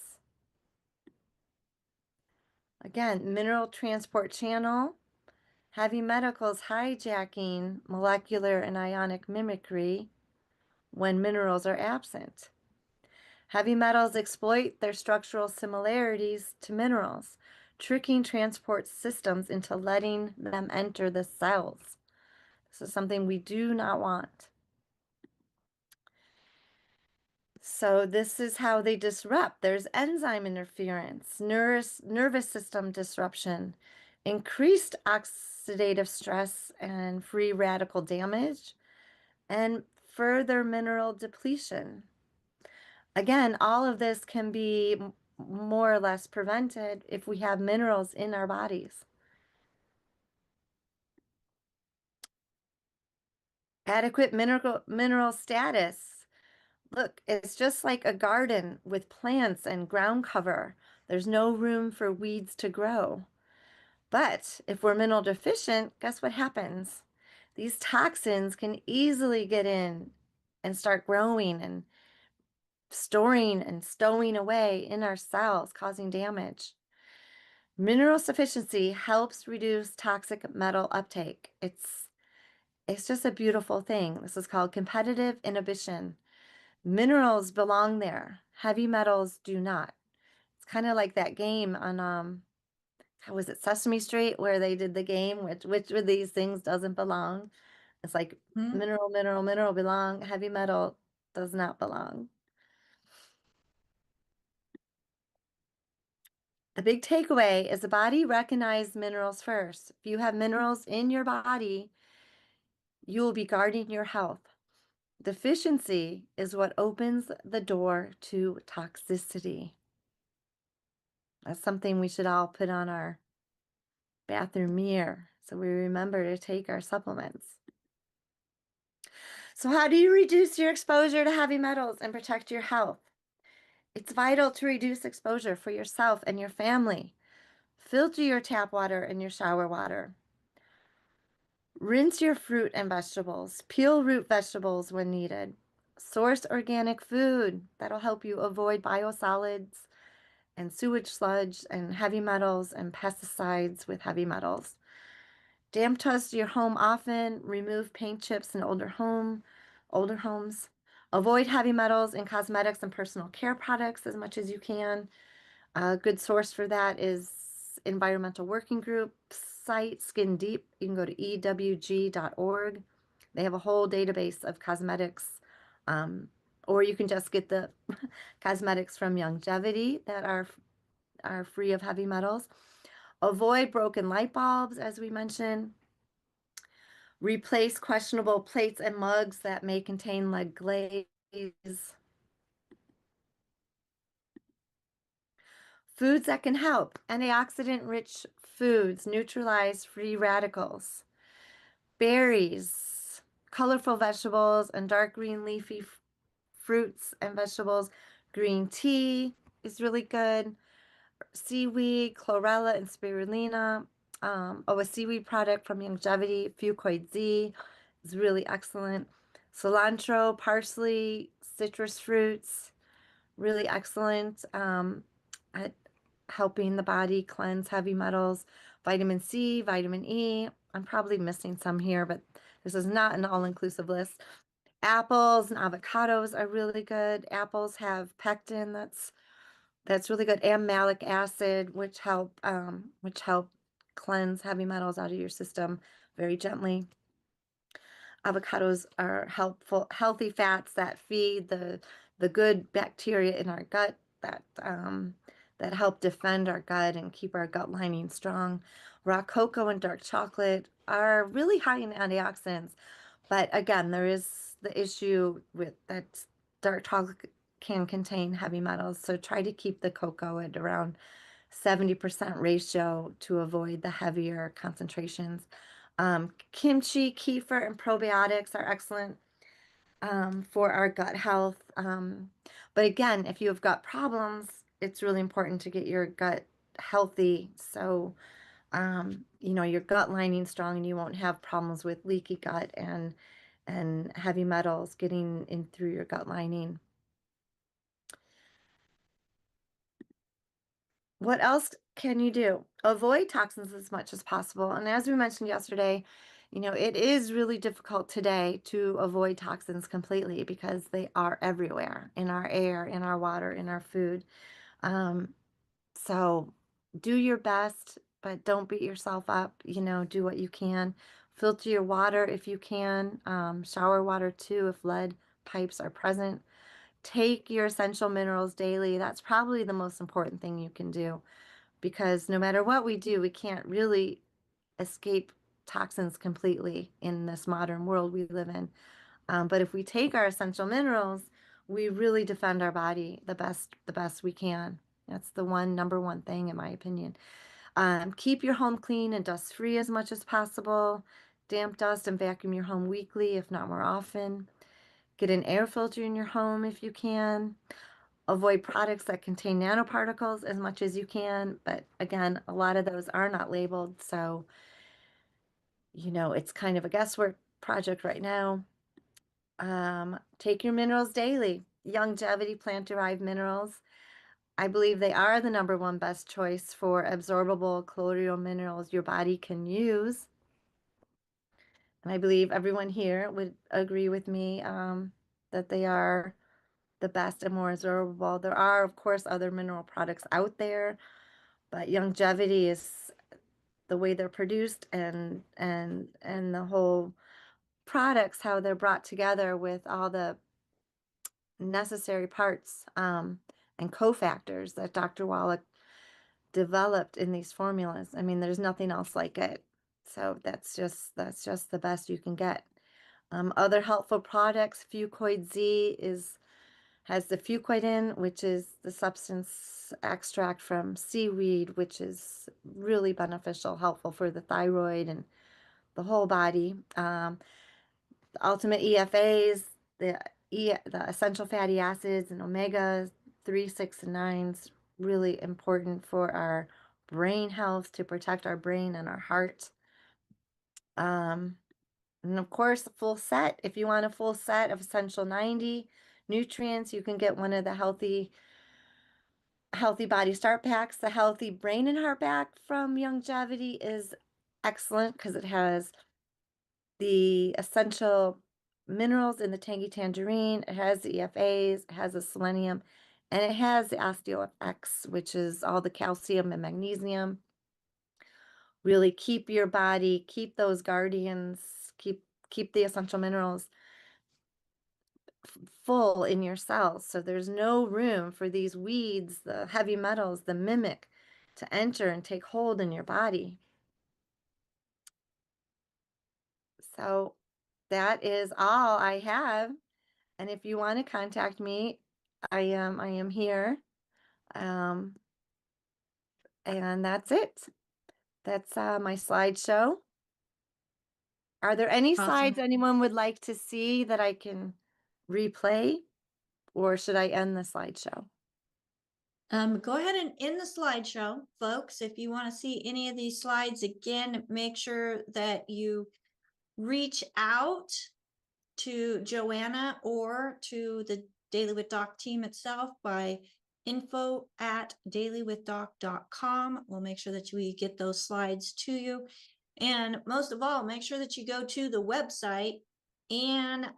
Again, mineral transport channel, heavy metals hijacking molecular and ionic mimicry when minerals are absent. Heavy metals exploit their structural similarities to minerals, tricking transport systems into letting them enter the cells. This is something we do not want. So this is how they disrupt. There's enzyme interference, nervous system disruption, increased oxidative stress and free radical damage, and further mineral depletion. Again, all of this can be more or less prevented if we have minerals in our bodies. Adequate mineral status. Look, it's just like a garden with plants and ground cover. There's no room for weeds to grow. But if we're mineral deficient, guess what happens? These toxins can easily get in and start growing and storing and stowing away in our cells, causing damage. Mineral sufficiency helps reduce toxic metal uptake. It's just a beautiful thing. This is called competitive inhibition. Minerals belong there. Heavy metals do not. It's kind of like that game on how was it, Sesame Street, where they did the game, which of these things doesn't belong? It's like Hmm? mineral, mineral, mineral belong, heavy metal does not belong. The big takeaway is the body recognizes minerals first. If you have minerals in your body, you will be guarding your health. Deficiency is what opens the door to toxicity. That's something we should all put on our bathroom mirror so we remember to take our supplements. So how do you reduce your exposure to heavy metals and protect your health? It's vital to reduce exposure for yourself and your family. Filter your tap water and your shower water. Rinse your fruit and vegetables. Peel root vegetables when needed. Source organic food. That'll help you avoid biosolids and sewage sludge and heavy metals and pesticides with heavy metals. Damp test your home often. Remove paint chips in older homes. Avoid heavy metals in cosmetics and personal care products as much as you can. A good source for that is Environmental Working Group site, Skin Deep. You can go to ewg.org. They have a whole database of cosmetics, or you can just get the cosmetics from Longevity that are free of heavy metals. Avoid broken light bulbs, as we mentioned. Replace questionable plates and mugs that may contain lead glaze. Foods that can help. Antioxidant-rich foods neutralize free radicals. Berries, colorful vegetables, and dark green leafy fruits and vegetables. Green tea is really good. Seaweed, chlorella, and spirulina. A seaweed product from Longevity, FucoidZ, is really excellent. Cilantro, parsley, citrus fruits, really excellent at helping the body cleanse heavy metals. Vitamin C, vitamin E. I'm probably missing some here, but this is not an all-inclusive list. Apples and avocados are really good. Apples have pectin, that's really good, and malic acid, which help cleanse heavy metals out of your system very gently. Avocados are healthy fats that feed the good bacteria in our gut that help defend our gut and keep our gut lining strong. Raw cocoa and dark chocolate are really high in antioxidants, but again, there is the issue with that dark chocolate can contain heavy metals, so try to keep the cocoa at around 70% ratio to avoid the heavier concentrations. Kimchi, kefir, and probiotics are excellent for our gut health. But again, if you have gut problems, it's really important to get your gut healthy so your gut lining strong and you won't have problems with leaky gut and heavy metals getting in through your gut lining. What else can you do? Avoid toxins as much as possible. And as we mentioned yesterday, it is really difficult today to avoid toxins completely because they are everywhere in our air, in our water, in our food. So do your best, but don't beat yourself up. Do what you can. Filter your water if you can. Shower water too if lead pipes are present. Take your essential minerals daily. That's probably the most important thing you can do because no matter what we do, we can't really escape toxins completely in this modern world we live in. But if we take our essential minerals, we really defend our body the best we can. That's the number one thing in my opinion. Keep your home clean and dust free as much as possible. Damp dust and vacuum your home weekly, if not more often. Get an air filter in your home if you can. Avoid products that contain nanoparticles as much as you can. But again, a lot of those are not labeled. So, you know, it's kind of a guesswork project right now. Take your minerals daily. Longevity plant-derived minerals. I believe they are the #1 best choice for absorbable colloidal minerals your body can use. And I believe everyone here would agree with me that they are the best and more absorbable. There are, of course, other mineral products out there, but longevity is the way they're produced and the whole products, how they're brought together with all the necessary parts and cofactors that Dr. Wallach developed in these formulas. I mean, there's nothing else like it. So that's just the best you can get. Other helpful products, FucoidZ has the fucoidin, which is the substance extract from seaweed, which is really beneficial, helpful for the thyroid and the whole body. The ultimate EFAs, the essential fatty acids and omega 3, 6, and 9s, really important for our brain health, to protect our brain and our heart. And of course, a full set. If you want a full set of essential 90 nutrients, you can get one of the healthy body start packs. The healthy brain and heart pack from Longevity is excellent because it has the essential minerals in the Tangy Tangerine. It has the EFAs, it has the selenium, and it has the Osteo-fx, which is all the calcium and magnesium. Really keep your body, keep those guardians, keep the essential minerals full in your cells. So there's no room for these weeds, the heavy metals, the mimic, to enter and take hold in your body. So that is all I have. And if you want to contact me, I am here. And that's it. That's my slideshow. Are there any Awesome. slides anyone would like to see that I can replay, or should I end the slideshow? Go ahead and end the slideshow, folks. If you want to see any of these slides again, make sure that you reach out to Joanna or to the Daily with Doc team itself by info@dailywithdoc.com. We'll make sure that we get those slides to you. And most of all, make sure that you go to the website and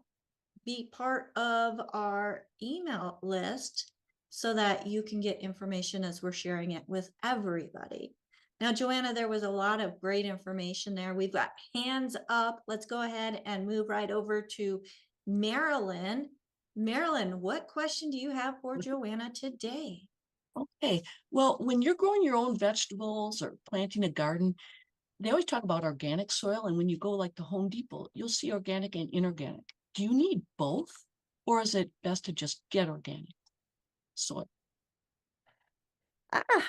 be part of our email list so that you can get information as we're sharing it with everybody. Now, Joanna, there was a lot of great information there. We've got hands up. Let's go ahead and move right over to Marilyn. Marilyn, what question do you have for Joanna today? Okay, well, when you're growing your own vegetables or planting a garden, they always talk about organic soil. And when you go like to Home Depot, you'll see organic and inorganic. Do you need both? Or is it best to just get organic soil?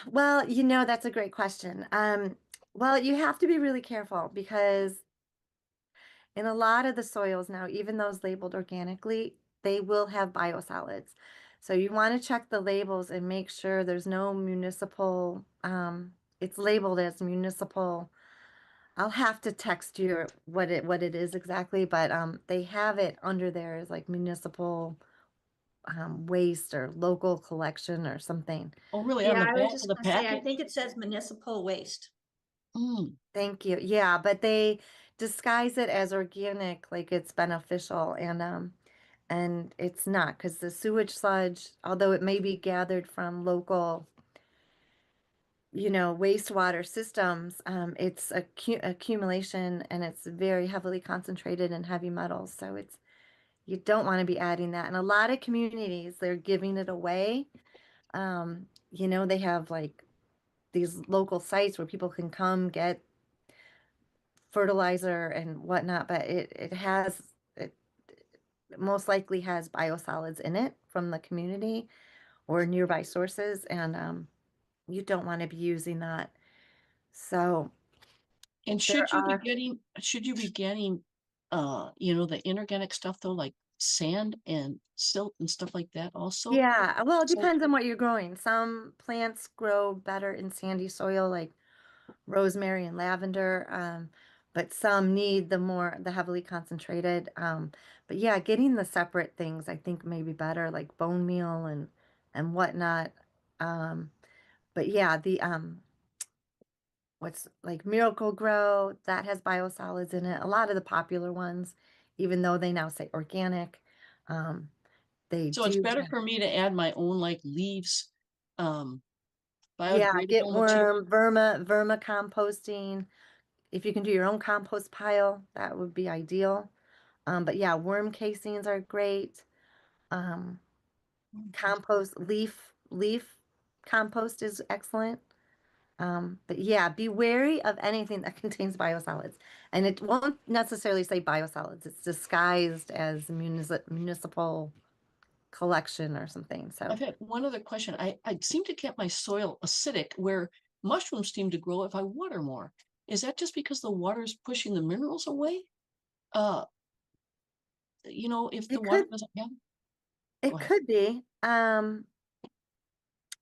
Well, you know, that's a great question. Well, you have to be really careful because in a lot of the soils now, even those labeled organically, they will have biosolids. So you want to check the labels and make sure there's no municipal, it's labeled as municipal. I'll have to text you what it is exactly, but they have it under there as like municipal waste or local collection or something. Oh, really? Yeah, On the I was back just of the going to say, I packet? think it says municipal waste. Thank you. Yeah, but they disguise it as organic, like it's beneficial, and it's not, because the sewage sludge, although it may be gathered from local, you know, wastewater systems, it's accumulation, and it's very heavily concentrated in heavy metals. So you don't want to be adding that. And a lot of communities, they're giving it away. You know, they have like these local sites where people can come get fertilizer and whatnot, but it most likely has biosolids in it from the community or nearby sources, and you don't want to be using that. So, And there should you are be getting, you know, the inorganic stuff though, like sand and silt and stuff like that also? Yeah, well, it So- depends on what you're growing. Some plants grow better in sandy soil, like rosemary and lavender, but some need the heavily concentrated. But yeah, getting the separate things I think may be better, like bone meal and whatnot. But yeah, the what's like Miracle Grow, that has biosolids in it. A lot of the popular ones, even though they now say organic, they So it's do better have, for me to add my own like leaves, yeah, get biodegradable material. verma composting. If you can do your own compost pile, that would be ideal. But yeah, worm casings are great. Um, compost leaf compost is excellent. But yeah, be wary of anything that contains biosolids. And it won't necessarily say biosolids. It's disguised as municipal collection or something. So I've had one other question. I seem to get my soil acidic where mushrooms seem to grow if I water more. Is that just because the water is pushing the minerals away? Uh, if the it water could doesn't have, go it ahead. could be.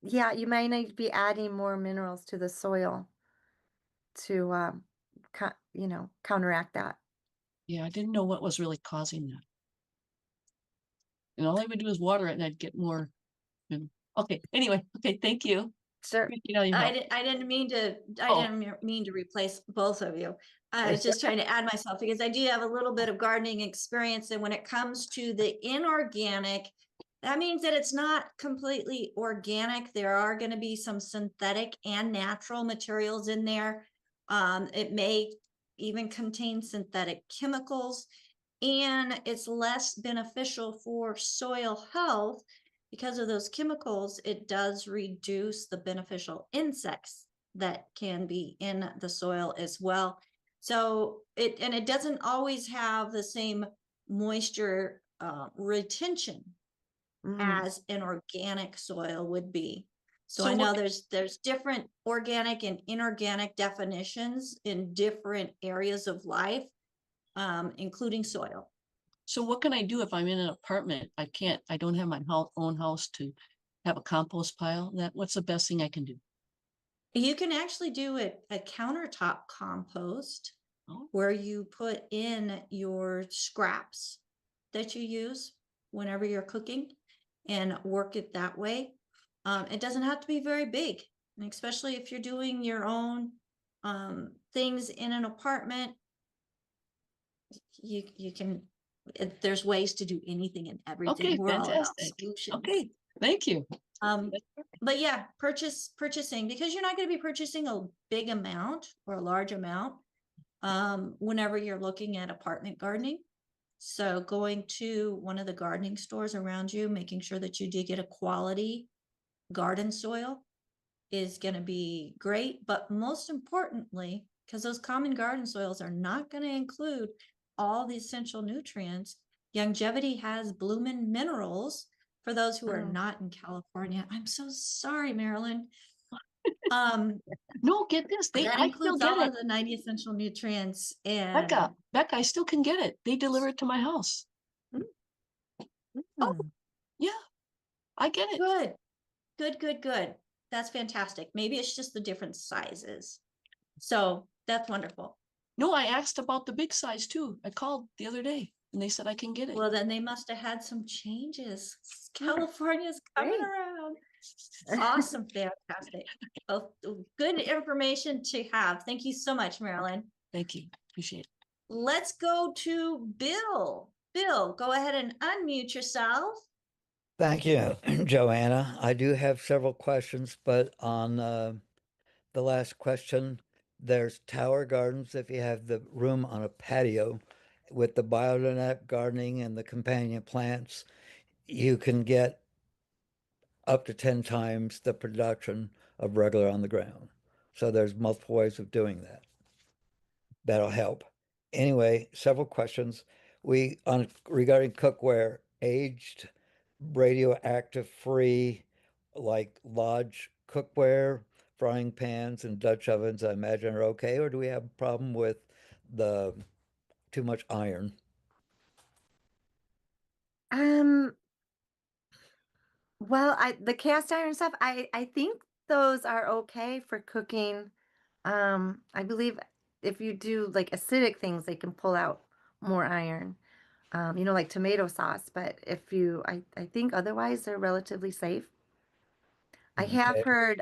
Yeah, you might need to be adding more minerals to the soil to counteract that. Yeah, I didn't know what was really causing that. And all I would do is water it and I'd get more. Okay, anyway, okay, thank you. Sure. Appreciate all your help. I didn't mean to, Oh. didn't mean to replace both of you. I was just trying to add myself because I do have a little bit of gardening experience. And when it comes to the inorganic, that means that it's not completely organic. There are going to be some synthetic and natural materials in there. It may even contain synthetic chemicals, and it's less beneficial for soil health because of those chemicals. It does reduce the beneficial insects that can be in the soil as well. So it doesn't always have the same moisture retention as an organic soil would be. So I know there's different organic and inorganic definitions in different areas of life, including soil. So what can I do if I'm in an apartment? I don't have my own house to have a compost pile. What's the best thing I can do? You can actually do a countertop compost where you put in your scraps that you use whenever you're cooking and work it that way. It doesn't have to be very big, especially if you're doing your own things in an apartment. You can, there's ways to do anything and everything. Okay, We're all about fantastic. solutions. Okay, thank you. But yeah, purchasing, because you're not going to be purchasing a big amount or a large amount whenever you're looking at apartment gardening. So going to one of the gardening stores around you, making sure that you do get a quality garden soil is going to be great. But most importantly, because those common garden soils are not going to include all the essential nutrients, Longevity has Bloomin' Minerals. For those who are not in California, I'm so sorry, Marilyn. No, get this. That I still includes get all it. of the 90 essential nutrients. And Becca, I still can get it. They deliver it to my house. Oh, yeah, I get it. good. That's fantastic. Maybe it's just the different sizes. So that's wonderful. No, I asked about the big size too. I called the other day and they said I can get it. Well, then they must have had some changes. California's coming around. Awesome. Fantastic. Well, good information to have. Thank you so much, Marilyn. Thank you. Appreciate it. Let's go to Bill. Bill, go ahead and unmute yourself. Thank you, Joanna. I do have several questions, but on the last question, there's tower gardens if you have the room on a patio with the biodynamic gardening and the companion plants. You can get up to 10 times the production of regular on the ground. So there's multiple ways of doing that. That'll help. Anyway, several questions. Regarding cookware, aged, radioactive free, like Lodge cookware, frying pans and Dutch ovens, I imagine are okay, or do we have a problem with the too much iron? Um, well, the cast iron stuff, I think those are okay for cooking. I believe if you do like acidic things, they can pull out more iron. Like tomato sauce, but I think otherwise they're relatively safe. I have Okay. heard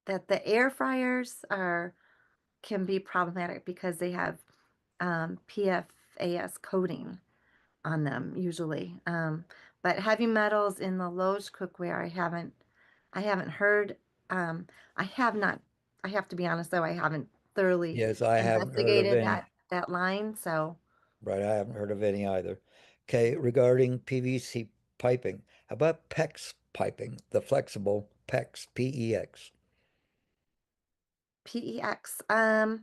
that the air fryers can be problematic because they have PFAS coating on them usually. But heavy metals in the Lowe's cookware, I haven't heard. I have not. I have to be honest though, I haven't thoroughly Yes, I haven't heard of investigated any. that line. So Right, I haven't heard of any either. Okay, regarding PVC piping, how about PEX piping, the flexible PEX, PEX? PEX.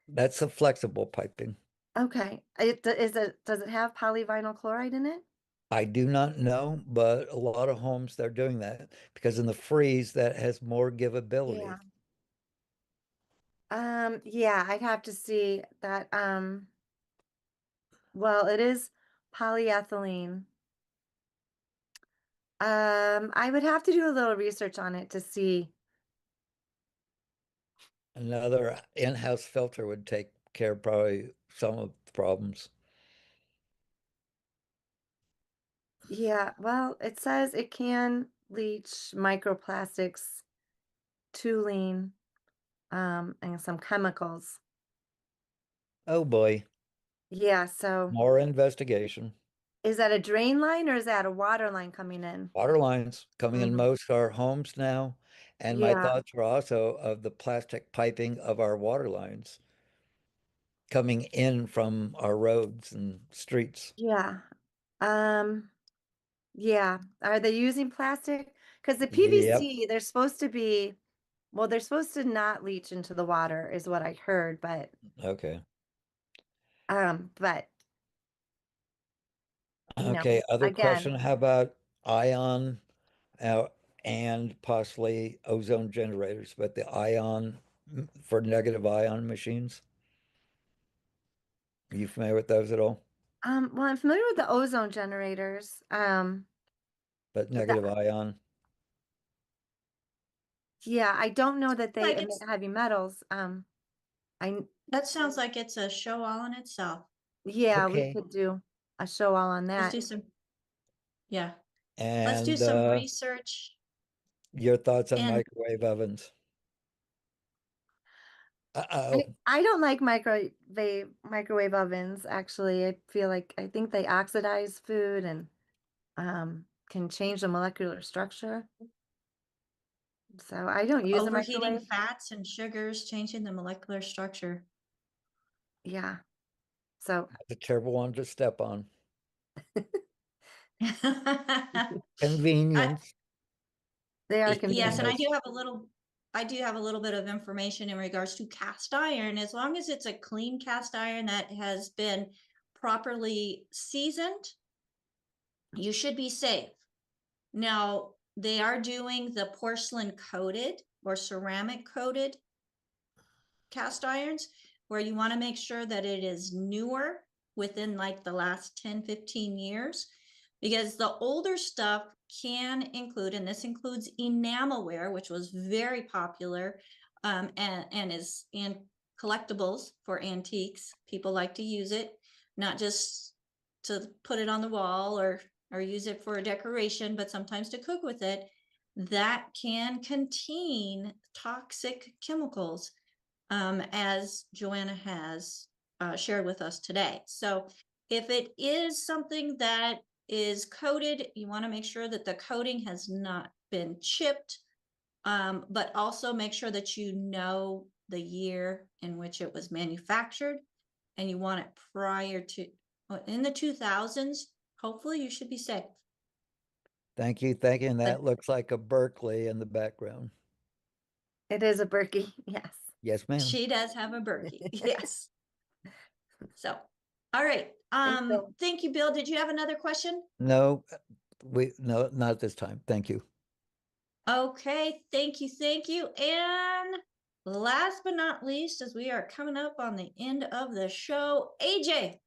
That's the flexible piping. Okay. Does it have polyvinyl chloride in it? I do not know, but a lot of homes they're doing that because in the freeze that has more Yeah. giveability. Yeah, I'd have to see that. Well, it is polyethylene. I would have to do a little research on it to see. Another in-house filter would take care of probably some of the problems. Yeah, well, it says it can leach microplastics, toluene, and some chemicals. Oh boy, Yeah, so more investigation. is that a drain line or is that a water line coming in? Water lines coming in Mhm. most of our homes now. And my Yeah, thoughts are also of the plastic piping of our water lines coming in from our roads and streets. yeah. Um, yeah. Are they using plastic? Because the Yep. PVC, they're supposed to not leach into the water, is what I heard, Okay. but Okay. Other question. again, How about ion uh, and possibly ozone generators, but the ion for negative ion machines? Are you familiar with those at all? well, I'm familiar with the ozone generators. But The- negative ion. yeah, I don't know that they Like emit it's heavy metals. I that sounds like it's a show all in itself. Yeah, we Okay. could do a show all on Let's that. do some, yeah, let's do And some research your thoughts on and microwave ovens? I, Uh-oh. I don't like microwave ovens, actually. I think they oxidize food and can change the molecular structure. So I don't use a overheating microwave. fats and sugars, changing the molecular structure. Yeah. So It's a terrible one to step on. I, Convenience. they are yes, and convenient. I do have a little bit of information in regards to cast iron. As long as it's a clean cast iron that has been properly seasoned, you should be safe. Now, they are doing the porcelain coated or ceramic coated cast irons where you want to make sure that it is newer within like the last 10-15 years, because the older stuff can include, and this includes enamelware, which was very popular, and is in collectibles for antiques. People like to use it, not just to put it on the wall or use it for a decoration, but sometimes to cook with it. That can contain toxic chemicals, as Joanna has shared with us today. So if it is something that is coated, you want to make sure that the coating has not been chipped, but also make sure that you know the year in which it was manufactured, and you want it prior to, in the 2000s. Hopefully you should be safe. Thank you. Thank you. And But that looks like a Berkeley in the background. It is a Berkey, yes. Yes, ma'am. she does have a Berkey. Yes. So, all right. Thanks, Bill. Thank you, Bill. Did you have another question? No, no, not at this time. Thank you. Okay, thank you, thank you. And last but not least, as we are coming up on the end of the show, AJ,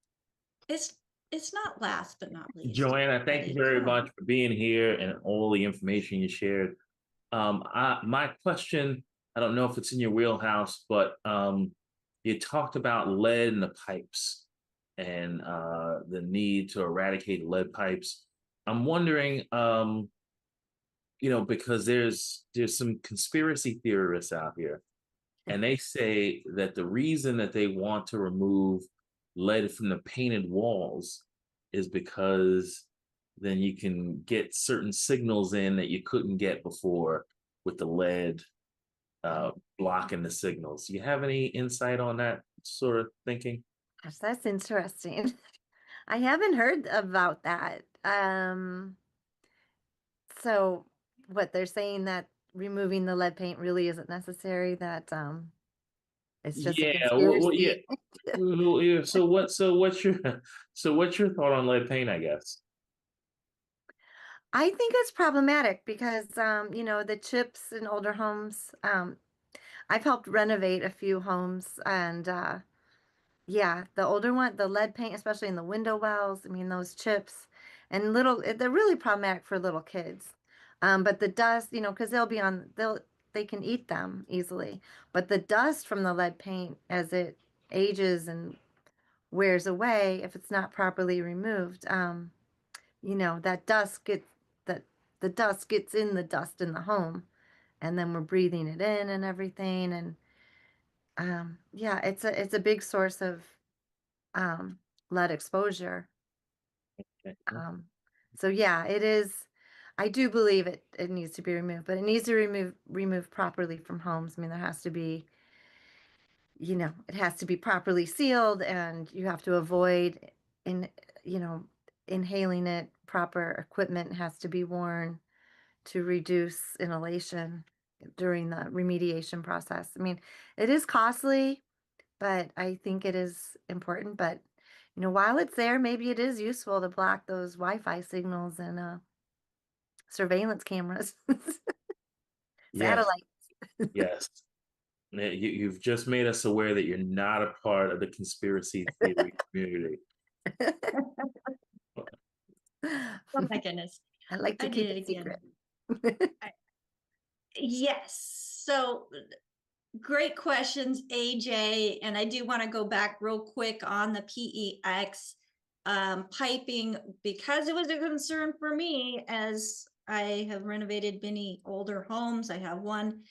it's it's not last but not least. Joanna, but thank you it very can. much for being here and all the information you shared. My question, I don't know if it's in your wheelhouse, but you talked about lead in the pipes and the need to eradicate lead pipes. I'm wondering, because there's some conspiracy theorists out here, and they say that the reason that they want to remove lead from the painted walls is because then you can get certain signals in that you couldn't get before with the lead blocking the signals. Do you have any insight on that sort of thinking? Gosh, that's interesting. I haven't heard about that. So what they're saying, that removing the lead paint really isn't necessary, that it's just a Yeah, well, yeah. conspiracy. Well, yeah. So what's your thought on lead paint, I guess? I think it's problematic because the chips in older homes, I've helped renovate a few homes, and yeah, the older one, the lead paint, especially in the window wells, I mean, those chips and they're really problematic for little kids. But the dust, because they can eat them easily. But the dust from the lead paint, as it ages and wears away, if it's not properly removed, that the dust gets in the dust in the home, and then we're breathing it in and everything. And yeah, it's a big source of lead exposure. Okay. So yeah, it is. I do believe it needs to be removed, but it needs to removed properly from homes. I mean, there has to be, it has to be properly sealed, and you have to avoid in, inhaling it. Proper equipment has to be worn to reduce inhalation during the remediation process. I mean, it is costly, but I think it is important. But while it's there, maybe it is useful to block those Wi-Fi signals and surveillance cameras, Yes, satellites. yes. You've just made us aware that you're not a part of the conspiracy theory community. Oh my goodness. I like to I keep did it it again. secret. Yes. So great questions, AJ. And I do want to go back real quick on the PEX piping, because it was a concern for me as I have renovated many older homes. I have one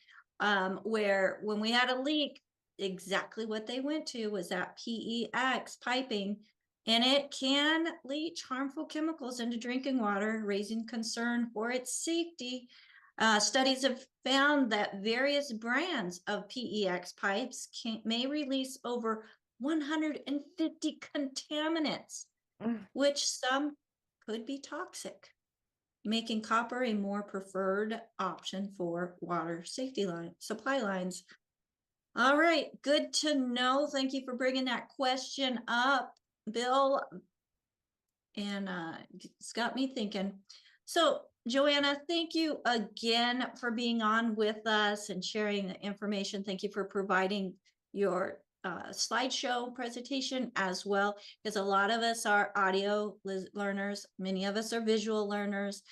where when we had a leak, exactly what they went to was that PEX piping, and it can leach harmful chemicals into drinking water, raising concern for its safety. Studies have found that various brands of PEX pipes may release over 150 contaminants, which some could be toxic, making copper a more preferred option for water safety supply lines. All right, good to know. Thank you for bringing that question up, Bill. And it's got me thinking. So, Joanna, thank you again for being on with us and sharing the information. Thank you for providing your slideshow presentation as well, because a lot of us are audio learners, many of us are visual learners,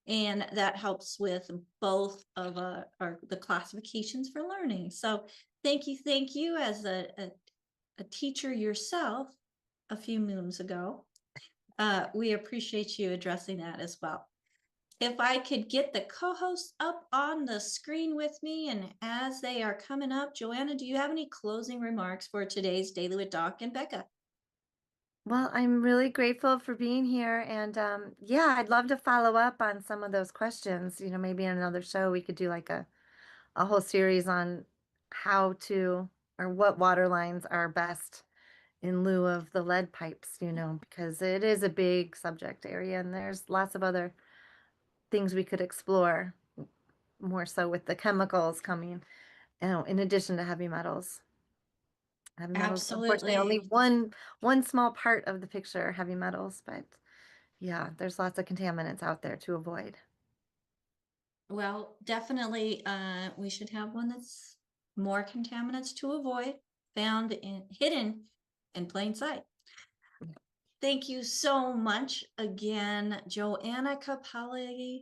and that helps with both of the classifications for learning. So thank you as a teacher yourself a few moons ago. We appreciate you addressing that as well. If I could get the co-hosts up on the screen with me, and as they are coming up, Joanna, do you have any closing remarks for today's Daily with Doc and Becca? Well, I'm really grateful for being here, and yeah, I'd love to follow up on some of those questions. Maybe in another show we could do like a whole series on how to, or what water lines are best in lieu of the lead pipes, because it is a big subject area, and there's lots of other things we could explore, more so with the chemicals coming, in addition to heavy metals. Heavy metals, unfortunately, only one small part of the picture, heavy metals, but yeah, there's lots of contaminants out there to avoid. Well, definitely, we should have one that's more contaminants to avoid, hidden in plain sight. Thank you so much again, Joanna Kappele.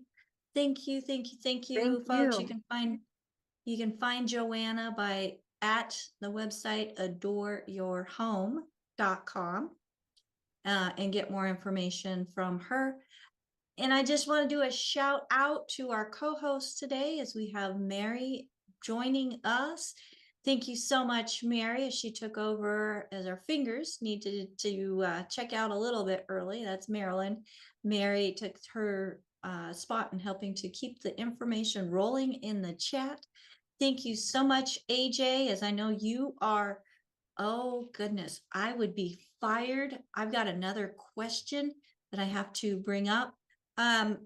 Thank you, thank you, thank you, Thank folks. you. You can find Joanna at the website adoreyourhome.com and get more information from her. And I just want to do a shout out to our co-host today as we have Mary joining us. Thank you so much, Mary, as she took over as our fingers needed to check out a little bit early. That's Marilyn. Mary took her spot in helping to keep the information rolling in the chat. Thank you so much, AJ, as I know you are, oh goodness, I would be fired. I've got another question that I have to bring up. But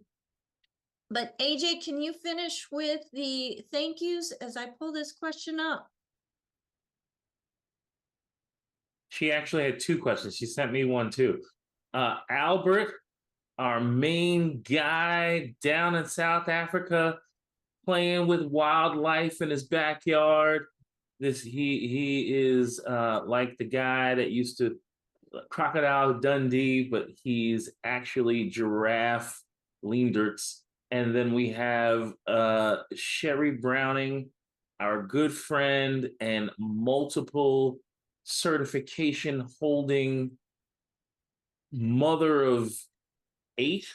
AJ, can you finish with the thank yous as I pull this question up? She actually had two questions. She sent me one too. Albert, our main guy down in South Africa, playing with wildlife in his backyard. He is like the guy that used to Crocodile Dundee, but he's actually Giraffe Leanderts. And then we have Sherry Browning, our good friend and multiple certification holding mother of 8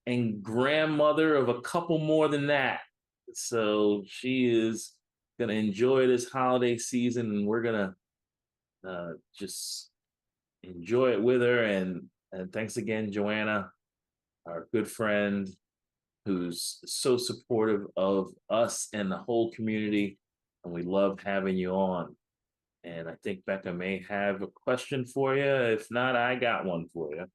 and grandmother of a couple more than that. So she is going to enjoy this holiday season, and we're going to just enjoy it with her. And thanks again, Joanna, our good friend, who's so supportive of us and the whole community. And we love having you on. And I think Becca may have a question for you. If not, I got one for you.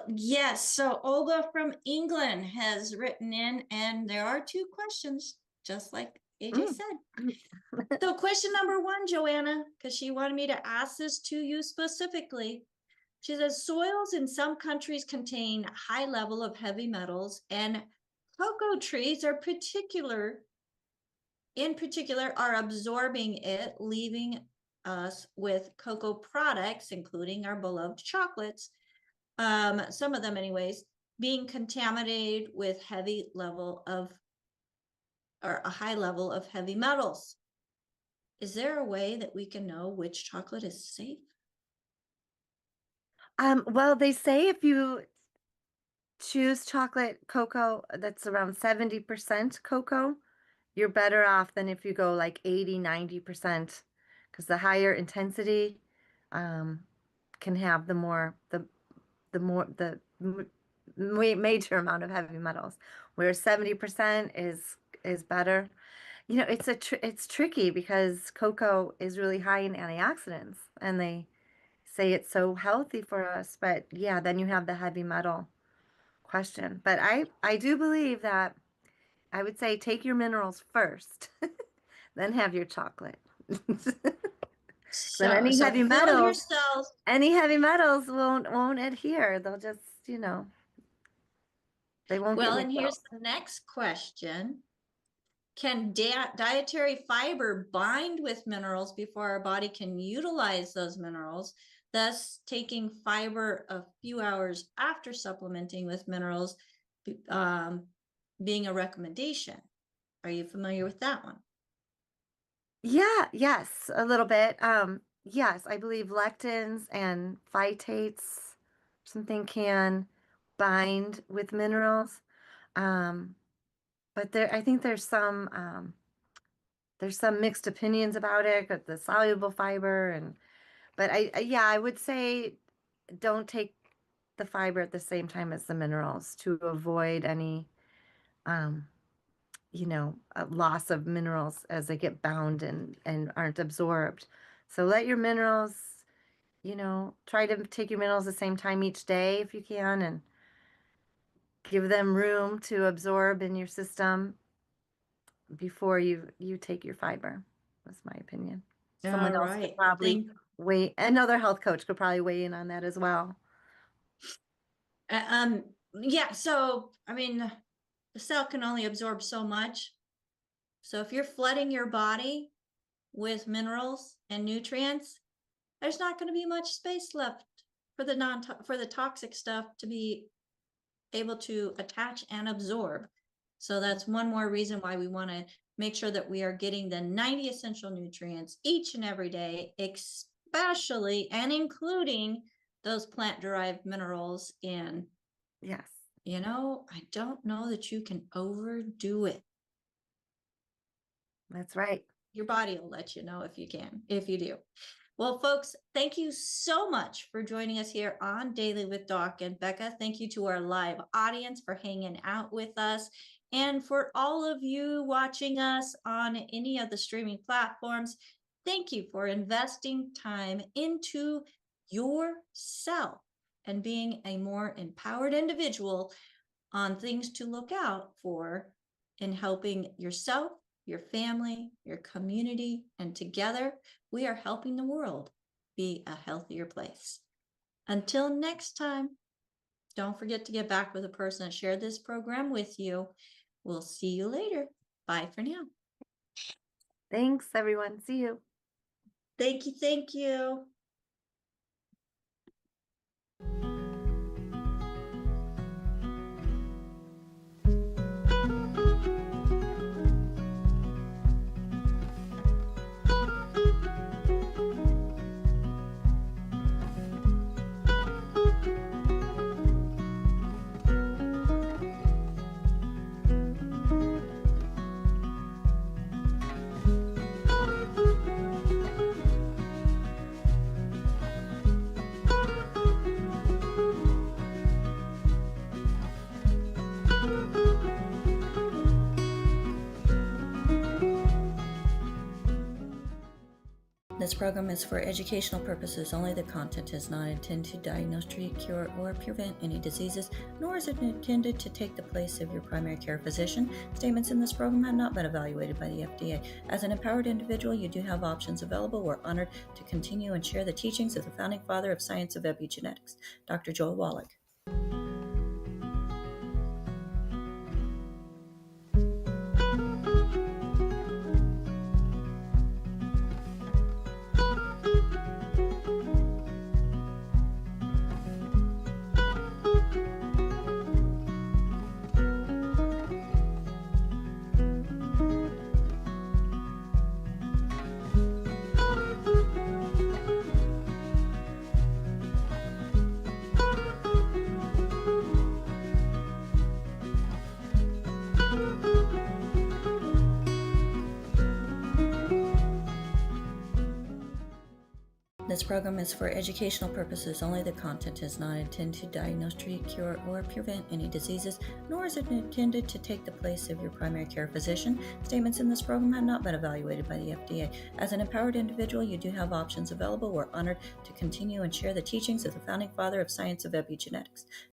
Yes, so Olga from England has written in, and there are 2 questions, just like AJ said. So question number 1, Joanna, because she wanted me to ask this to you specifically. She says, soils in some countries contain high level of heavy metals, and cocoa trees are in particular are absorbing it, leaving us with cocoa products, including our beloved chocolates, some of them anyways, being contaminated with a high level of heavy metals. Is there a way that we can know which chocolate is safe? Well, they say if you choose chocolate cocoa that's around 70% cocoa, you're better off than if you go like 80, 90%, because the higher intensity can have major amount of heavy metals, where 70% is better. You know, it's tricky because cocoa is really high in antioxidants, and they say it's so healthy for us. But yeah, then you have the heavy metal question. But I do believe that I would say take your minerals first, then have your chocolate. Then any So heavy fill your metals, cells. won't adhere. They'll just, they won't get Well, mixed and up. here's the next question. Can dietary fiber bind with minerals before our body can utilize those minerals, thus taking fiber a few hours after supplementing with minerals being a recommendation? Are you familiar with that one? Yeah, yes, a little bit. Yes, I believe lectins and phytates, something can bind with minerals. But I think there's some mixed opinions about it, but the soluble fiber but I would say don't take the fiber at the same time as the minerals to avoid any loss of minerals as they get bound and aren't absorbed. So let your minerals, try to take your minerals the same time each day if you can, and give them room to absorb in your system before you take your fiber. That's my opinion. Someone else could probably another health coach could probably weigh in on that as well. Yeah, so I mean, the cell can only absorb so much. So if you're flooding your body with minerals and nutrients, there's not going to be much space left for the toxic stuff to be able to attach and absorb. So that's one more reason why we want to make sure that we are getting the 90 essential nutrients each and every day, especially and including those plant-derived minerals in. Yes. You know, I don't know that you can overdo it. That's right. Your body will let you know if you can, if you do. Well, folks, thank you so much for joining us here on Daily with Doc and Becca. Thank you to our live audience for hanging out with us. And for all of you watching us on any of the streaming platforms, thank you for investing time into yourself and being a more empowered individual on things to look out for in helping yourself, your family, your community, and together we are helping the world be a healthier place. Until next time, don't forget to get back with the person that shared this program with you. We'll see you later. Bye for now. Thanks, everyone. See you. Thank you. Thank you. This program is for educational purposes only. The content is not intended to diagnose, treat, cure, or prevent any diseases, nor is it intended to take the place of your primary care physician. Statements in this program have not been evaluated by the FDA. As an empowered individual, you do have options available. We're honored to continue and share the teachings of the founding father of science of epigenetics, Dr. Joel Wallach. This program is for educational purposes only. The content is not intended to diagnose, treat, cure, or prevent any diseases, nor is it intended to take the place of your primary care physician. Statements in this program have not been evaluated by the FDA. As an empowered individual, you do have options available. We're honored to continue and share the teachings of the founding father of science of epigenetics,